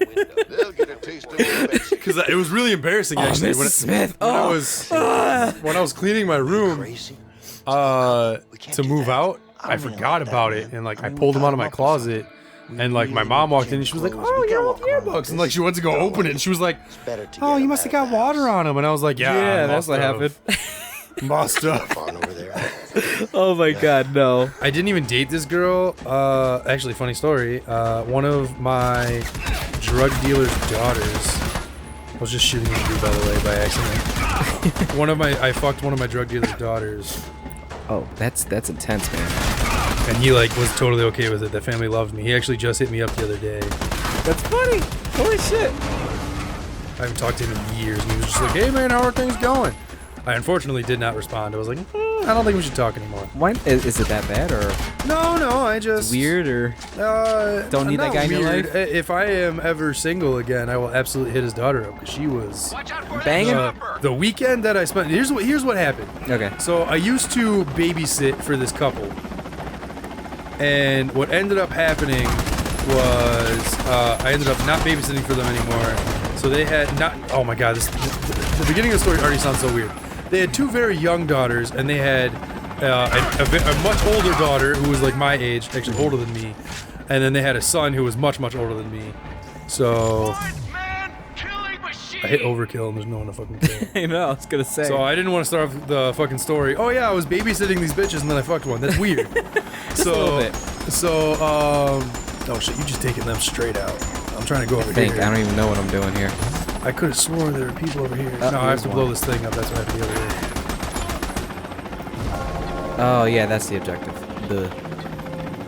They'll get a taste of it. Because it was really embarrassing Oh, actually Mrs. Smith. when I was cleaning my room Crazy. to do move that. out. I don't really forgot like that, about man. it, and like I I mean, pulled them we out of my got 'em up or closet And like my mom walked in and she was like, "Oh, your old yearbooks," and like she went to go open it and she was like, "Oh, you must have got water on them," and I was like, "Yeah, that's what happened. Must have." On over there. Oh my god, no. I didn't even date this girl. Actually, funny story. One of my drug dealer's daughters. I was just shooting at you, by the way, by accident. I fucked one of my drug dealer's daughters, Oh, that's intense, man. and he like was totally okay with it. That family loved me. He actually just hit me up the other day. That's funny. Holy shit. I haven't talked to him in years, and he was just like, "Hey man, how are things going?" I unfortunately did not respond. I was like, I don't think we should talk anymore. Why is it that bad or No, I just weird or don't need that not guy in your weird. life? If I am ever single again, I will absolutely hit his daughter up because she was Banging? the weekend that I spent. Here's what happened. Okay. So I used to babysit for this couple, and what ended up happening was I ended up not babysitting for them anymore. So they had not. Oh my god, the beginning of the story already sounds so weird. They had two very young daughters, and they had a much older daughter who was like my age, actually older than me, and then they had a son who was much older than me. So I hit overkill, and there's no one to fucking kill. I know, I was gonna say. So I didn't want to start off the fucking story. Oh yeah, I was babysitting these bitches and then I fucked one. That's weird. Just a little bit. Oh shit, you just taking them straight out. I'm trying to go over I here. don't even know what I'm doing here. I could have sworn there were people over here. No, I have here's to one. blow this thing up. That's why I have to be over here. Oh yeah, that's the objective.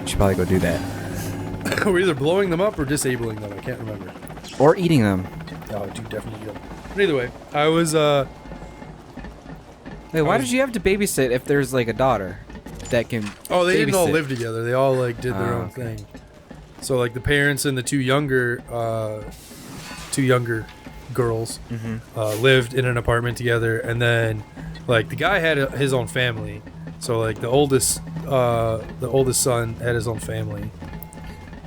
We should probably go do that. We're either blowing them up or disabling them. I can't remember. Or eating them. Oh, dude, definitely eat them. But either way, I was Wait, why did you have to babysit if there's like a daughter that can Oh, they didn't all babysit? live together. They all like did their Oh, own okay. thing. So like the parents and the two younger girls lived in an apartment together, and then like the guy had his own family. So like the oldest son had his own family.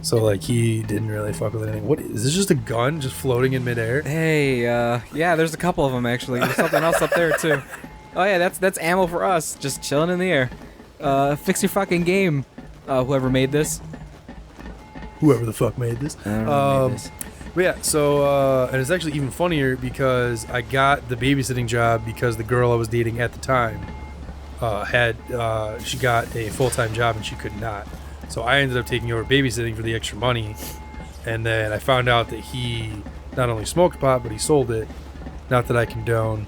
So like he didn't really fuck with anything. What is this? Just a gun just floating in midair? Hey, yeah, there's a couple of them actually. There's something else up there too. Oh yeah, that's ammo for us, just chilling in the air. Fix your fucking game, whoever made this. Whoever the fuck made this. I don't know who made this. But yeah, so and it's actually even funnier because I got the babysitting job because the girl I was dating at the time she got a full-time job and she could not. So I ended up taking over babysitting for the extra money, and then I found out that he not only smoked pot but he sold it. Not that I condone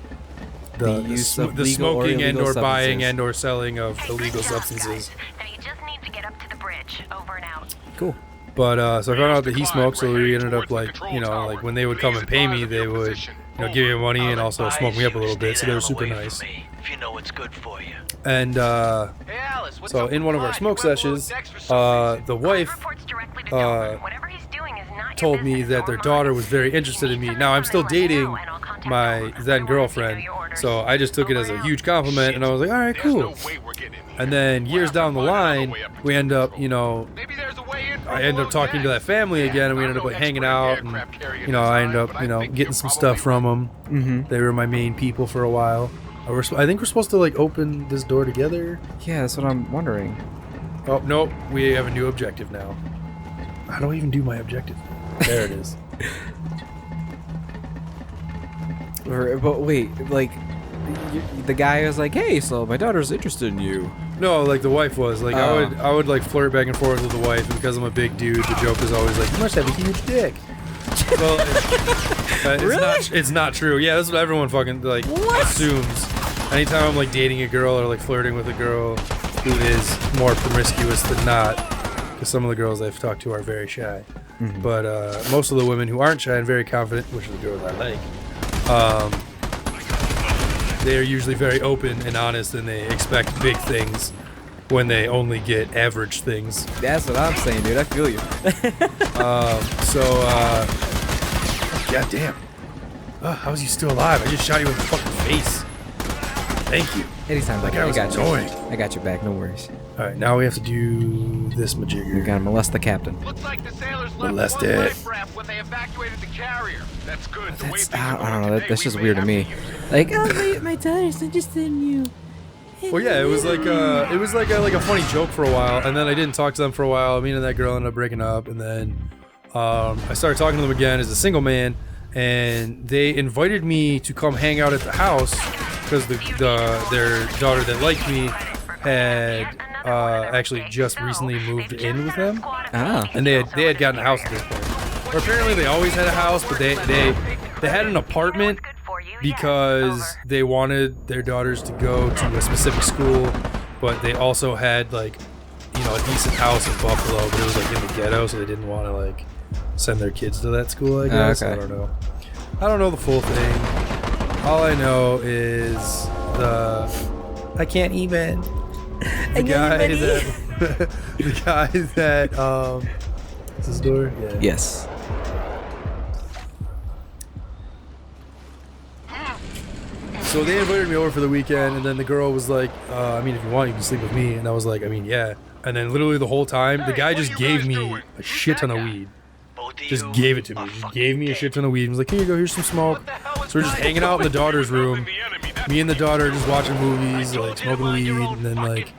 The use of the legal or smoking and illegal or buying substances. and or selling of Hey, illegal good job, substances. guys. Now you just need to get up to the bridge. Over and out. Cool. But so I found out that he smoked, so we ended up like, like when they would come and pay me, they would, give me money and also smoke me up a little bit. So they were super nice. If you know what's good for you. And so in one of our smoke sessions, the wife Reports directly to Delmer. Whatever he's doing is not your told me business, that nor their mine. daughter was very interested in me. Now I'm still dating my then girlfriend, so I just took it as a huge compliment, and I was like, all right, cool. And then years down the line, we end up, I end up talking to that family again, and we ended up like hanging out, and I ended up, getting some stuff from them. Mm-hmm. They were my main people for a while. I think we're supposed to like open this door together. Yeah, that's what I'm wondering. Oh nope, we have a new objective now. How do I even do my objective? There it is. But wait, like, the guy was like, "Hey, so my daughter's interested in you." No, like the wife was like Oh. I would like flirt back and forth with the wife, and because I'm a big dude, the joke is always like, you must have a huge dick. Well, it's not true. Yeah, that's what everyone fucking like assumes. Anytime I'm like dating a girl or like flirting with a girl who is more promiscuous than not, because some of the girls I've talked to are very shy, but most of the women who aren't shy and very confident, which are the girls I like, they are usually very open and honest, and they expect big things when they only get average things. That's what I'm saying, dude. I feel you. God damn. How is he still alive? I just shot you in the fucking face. Thank you. Anytime, That buddy. guy I was got you. annoying. I got your back. No worries. Alright, now we have to do this You majigger. gotta molest the captain. Looks like the sailors left Molest one it. life raft when they evacuated the carrier. That's good. The way That's things I are don't know. going That's today, just we weird may to me. have use it. Like, oh, my daughter's interested in you. Well, yeah, it was like a funny joke for a while, and then I didn't talk to them for a while. Me and that girl ended up breaking up, and then I started talking to them again as a single man, and they invited me to come hang out at the house because their daughter that liked me had actually just recently moved in with them, and they had gotten a house at this point. Or apparently they always had a house, but they had an apartment because they wanted their daughters to go to a specific school, but they also had like, you know, a decent house in Buffalo, but it was like in the ghetto, so they didn't want to like send their kids to that school, I guess. Okay. I don't know the full thing. All I know is I can't even. The guy that is this door? Yeah. Yes. So they invited me over for the weekend, and then the girl was like, I mean, if you want, you can sleep with me. And I was like, I mean, yeah. And then literally the whole time, the guy just gave me a shit ton of weed. Just gave it to me. Just gave me a shit ton of weed. He was like, here you go, here's some smoke. So we're just hanging out in the daughter's room. Me and the daughter just watching movies, like smoking weed, and then like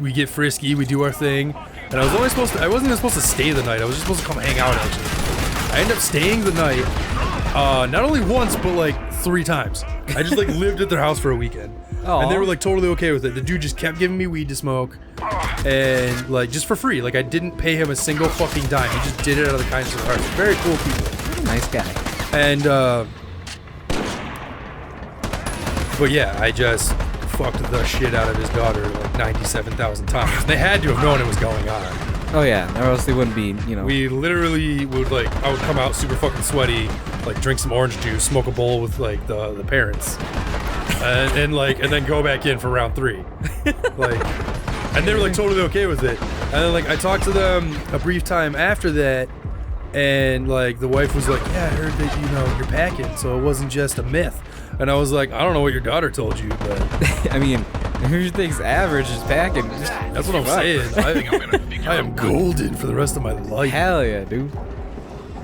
we get frisky, we do our thing. And I wasn't even supposed to stay the night. I was just supposed to come hang out actually. I ended up staying the night, not only once but like 3 times. I just like lived at their house for a weekend. And they were like totally okay with it. The dude just kept giving me weed to smoke, and like just for free. Like I didn't pay him a single fucking dime. He just did it out of the kindness of his heart. Very cool people. Nice guy. And but yeah, I just fucked the shit out of his daughter like 97,000 times. They had to have known it was going on. Oh yeah, or else they wouldn't be, you know. We literally would like, I would come out super fucking sweaty, like drink some orange juice, smoke a bowl with like the parents, and then go back in for round 3, like, and they were like totally okay with it. And then like I talked to them a brief time after that, and like the wife was like, yeah, I heard that, you know, you're packing, so it wasn't just a myth. And I was like, I don't know what your daughter told you, but I mean, who you think's average is packing? that's what I'm saying. I am golden for the rest of my life. Hell yeah, dude.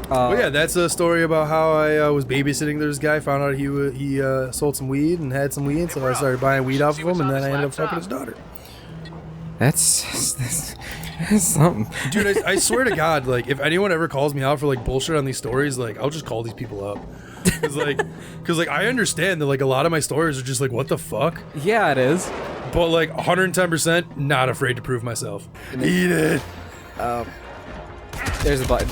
Well, yeah, that's a story about how I was babysitting this guy, found out he sold some weed and had some weed, so I started buying weed off of him, and then I ended up fucking his daughter. That's something. Dude, I swear to God, like, if anyone ever calls me out for, like, bullshit on these stories, like, I'll just call these people up. Cause like, I understand that, like, a lot of my stories are just like, what the fuck? Yeah, it is. But, like, 110% not afraid to prove myself. Eat it! There's a button.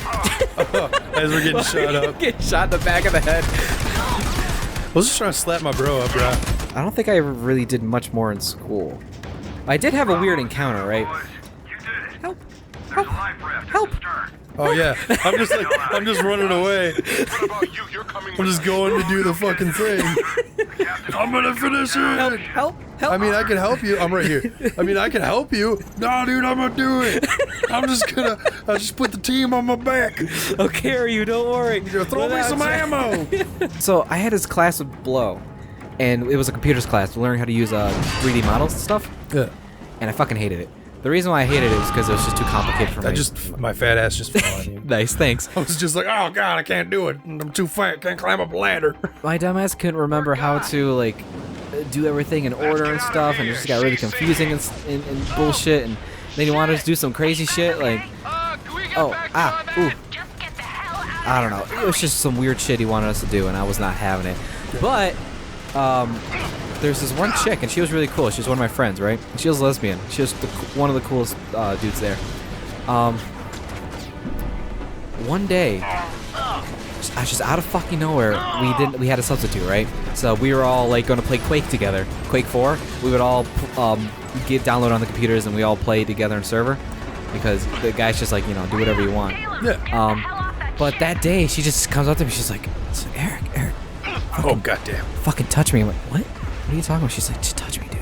As we're getting shot up. Get shot in the back of the head. I was just trying to slap my bro up, bro. I don't think I ever really did much more in school. I did have a weird encounter, right? Help! Help! Help! Oh yeah, I'm just running away. I'm just going to do the fucking thing. I'm gonna finish it. Help! I mean, I can help you. I'm right here. I mean, I can help you. No, dude, I'm gonna do it. I'll just put the team on my back. I'll carry you, don't worry. Throw me some ammo. So I had this class with Blow, and it was a computers class, learning how to use 3D models and stuff. Yeah. And I fucking hated it. The reason why I hated it was because it was just too complicated for me. My fat ass just fell on you. Nice, thanks. I was just like, oh god, I can't do it. I'm too fat. Can't climb up a ladder. My dumbass couldn't remember how to like do everything in order and stuff, and it just got really confusing and bullshit. And then he wanted us to do some crazy shit like, ooh. I don't know. It was just some weird shit he wanted us to do, and I was not having it. But there's this one chick, and she was really cool. She was one of my friends, right? She was lesbian. She was one of the coolest dudes there. One day, just out of fucking nowhere, we had a substitute, right? So we were all like going to play Quake together. Quake 4. We would all get download on the computers, and we all play together in server because the guy's just like, you know, do whatever you want. Yeah. But that day, she just comes up to me. She's like, Eric. Oh goddamn. Fucking touch me. I'm like, what? What are you talking about? She's like, just touch me, dude.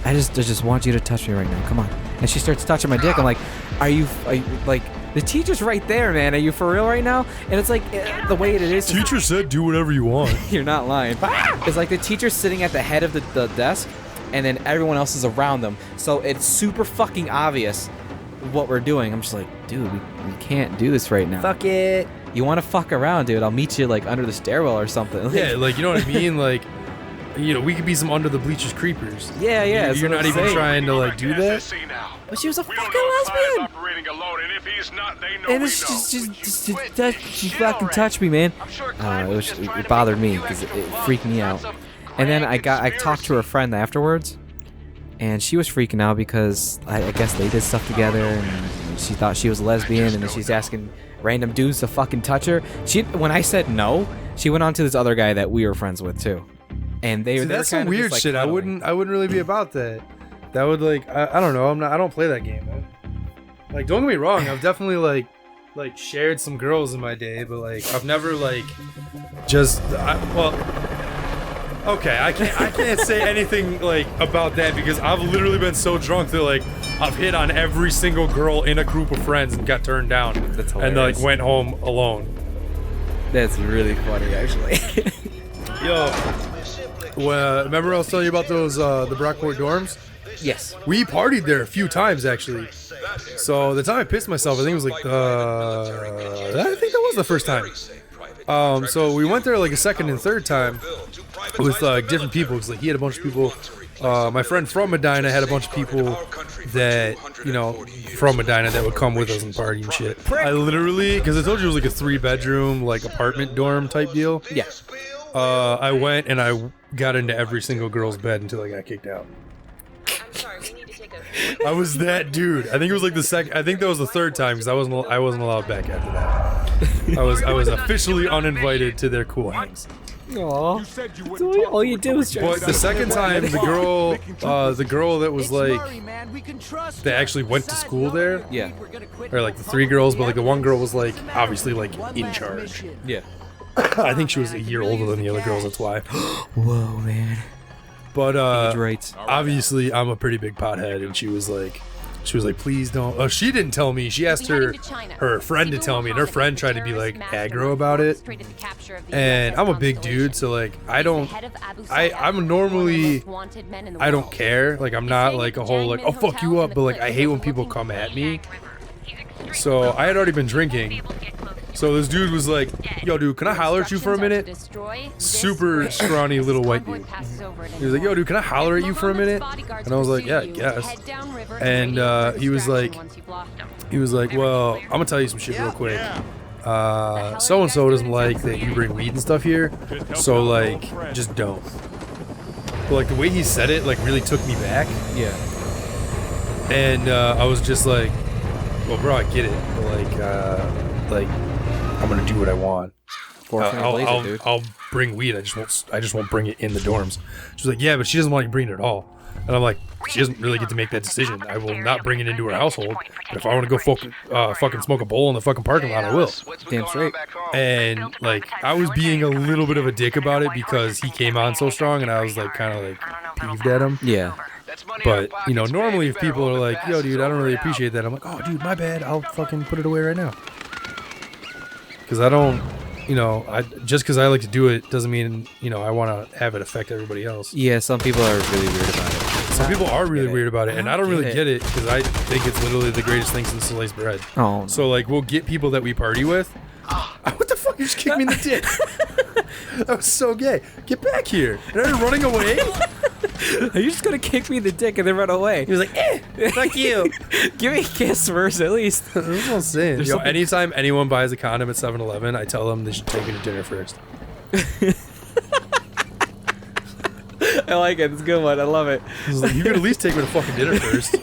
I just want you to touch me right now. Come on. And she starts touching my dick. I'm like, are you like, the teacher's right there, man. Are you for real right now? And it's like, the way it is. Teacher said do whatever you want. You're not lying. It's like the teacher's sitting at the head of the desk, and then everyone else is around them. So it's super fucking obvious what we're doing. I'm just like, dude, we can't do this right now. Fuck it. You want to fuck around, dude? I'll meet you like under the stairwell or something. Yeah, like, you know what I mean? Like you know, we could be some under the bleachers creepers. Yeah, yeah. that's You're what not I'm even saying. trying to like do that. But she was a fucking lesbian. And it's she fucking touched me, man. It bothered me because it freaked me out. And then I talked to her friend afterwards, and she was freaking out because I guess they did stuff together, and she thought she was a lesbian, and then she's asking random dudes to fucking touch her. When I said no, she went on to this other guy that we were friends with too, and they. See, that's some weird shit. I wouldn't really be about that. That would like I don't know. I don't play that game, man. Like, don't get me wrong. I've definitely like shared some girls in my day, but like I've never like okay, I can't say anything like about that because I've literally been so drunk that like I've hit on every single girl in a group of friends and got turned down. That's and like went home alone. That's really funny, actually. Yo, remember I was telling you about those the Brockport dorms? Yes. We partied there a few times actually. So the time I pissed myself, I think it was like I think that was the first time. So we went there like a second and third time with different people. Cause like he had a bunch of people. My friend from Medina had a bunch of people that, you know, from Medina that would come with us and party and shit. I literally, because I told you it was like a 3-bedroom like apartment dorm type deal. Yeah. I went and I got into every single girl's bed until I got kicked out. I'm sorry, we need to take a... I was that dude. I think it was like the second. I think that was the third time because I wasn't allowed back after that. I was officially uninvited to their cool hangs. Aww. All you do is try But the second time, the girl that was like that actually went to school there. Yeah. Or like the 3 girls, but like the one girl was like obviously like in charge. Yeah. I think she was a year older than the other girls. That's why. Whoa, man. But Age rates. obviously I'm a pretty big pothead, and she was like, please don't. Oh, she didn't tell me. She asked her friend to tell me, and her friend tried to be like aggro about it. And I'm a big dude, so like I'm normally I don't care. Like I'm not like a whole like, oh fuck you up, but like I hate when people come at me. So I had already been drinking. So this dude was like, yo dude, can I holler at you for a minute? Super scrawny little white dude. He was like, yo dude, can I holler at you for a minute? And I was like, yeah, I guess. And he was like, well, I'm gonna tell you some shit real quick. So and so doesn't like that you bring weed and stuff here, so like just don't. But like the way he said it like really took me back. Yeah. And I was just like, well bro, I get it, but like I'm gonna do what I want. I'll bring weed. I just won't bring it in the dorms. She's like, yeah, but she doesn't want you to bring it at all. And I'm like, she doesn't really get to make that decision. I will not bring it into her household. But if I want to go fucking smoke a bowl in the fucking parking lot, I will. Damn straight. And like, I was being a little bit of a dick about it because he came on so strong, and I was like, kind of like peeved at him. Yeah. But you know, normally if people are like, yo, dude, I don't really appreciate that, I'm like, oh, dude, my bad. I'll fucking put it away right now. Because I don't, you know, just because I like to do it doesn't mean, you know, I want to have it affect everybody else. Yeah, some people are really weird about it. Some people are really weird about it, and I don't really get it because I think it's literally the greatest thing since sliced bread. Oh. No. So like, we'll get people that we party with. What the fuck? You just kicked me in the dick. That was so gay. Get back here. And are you running away? Are you just gonna kick me in the dick and then run away? He was like, fuck you. Give me a kiss first, at least. That's what I'm saying. Yo, anytime anyone buys a condom at 7-Eleven, I tell them they should take me to dinner first. I like it. It's a good one. I love it. Like, you could at least take me to fucking dinner first.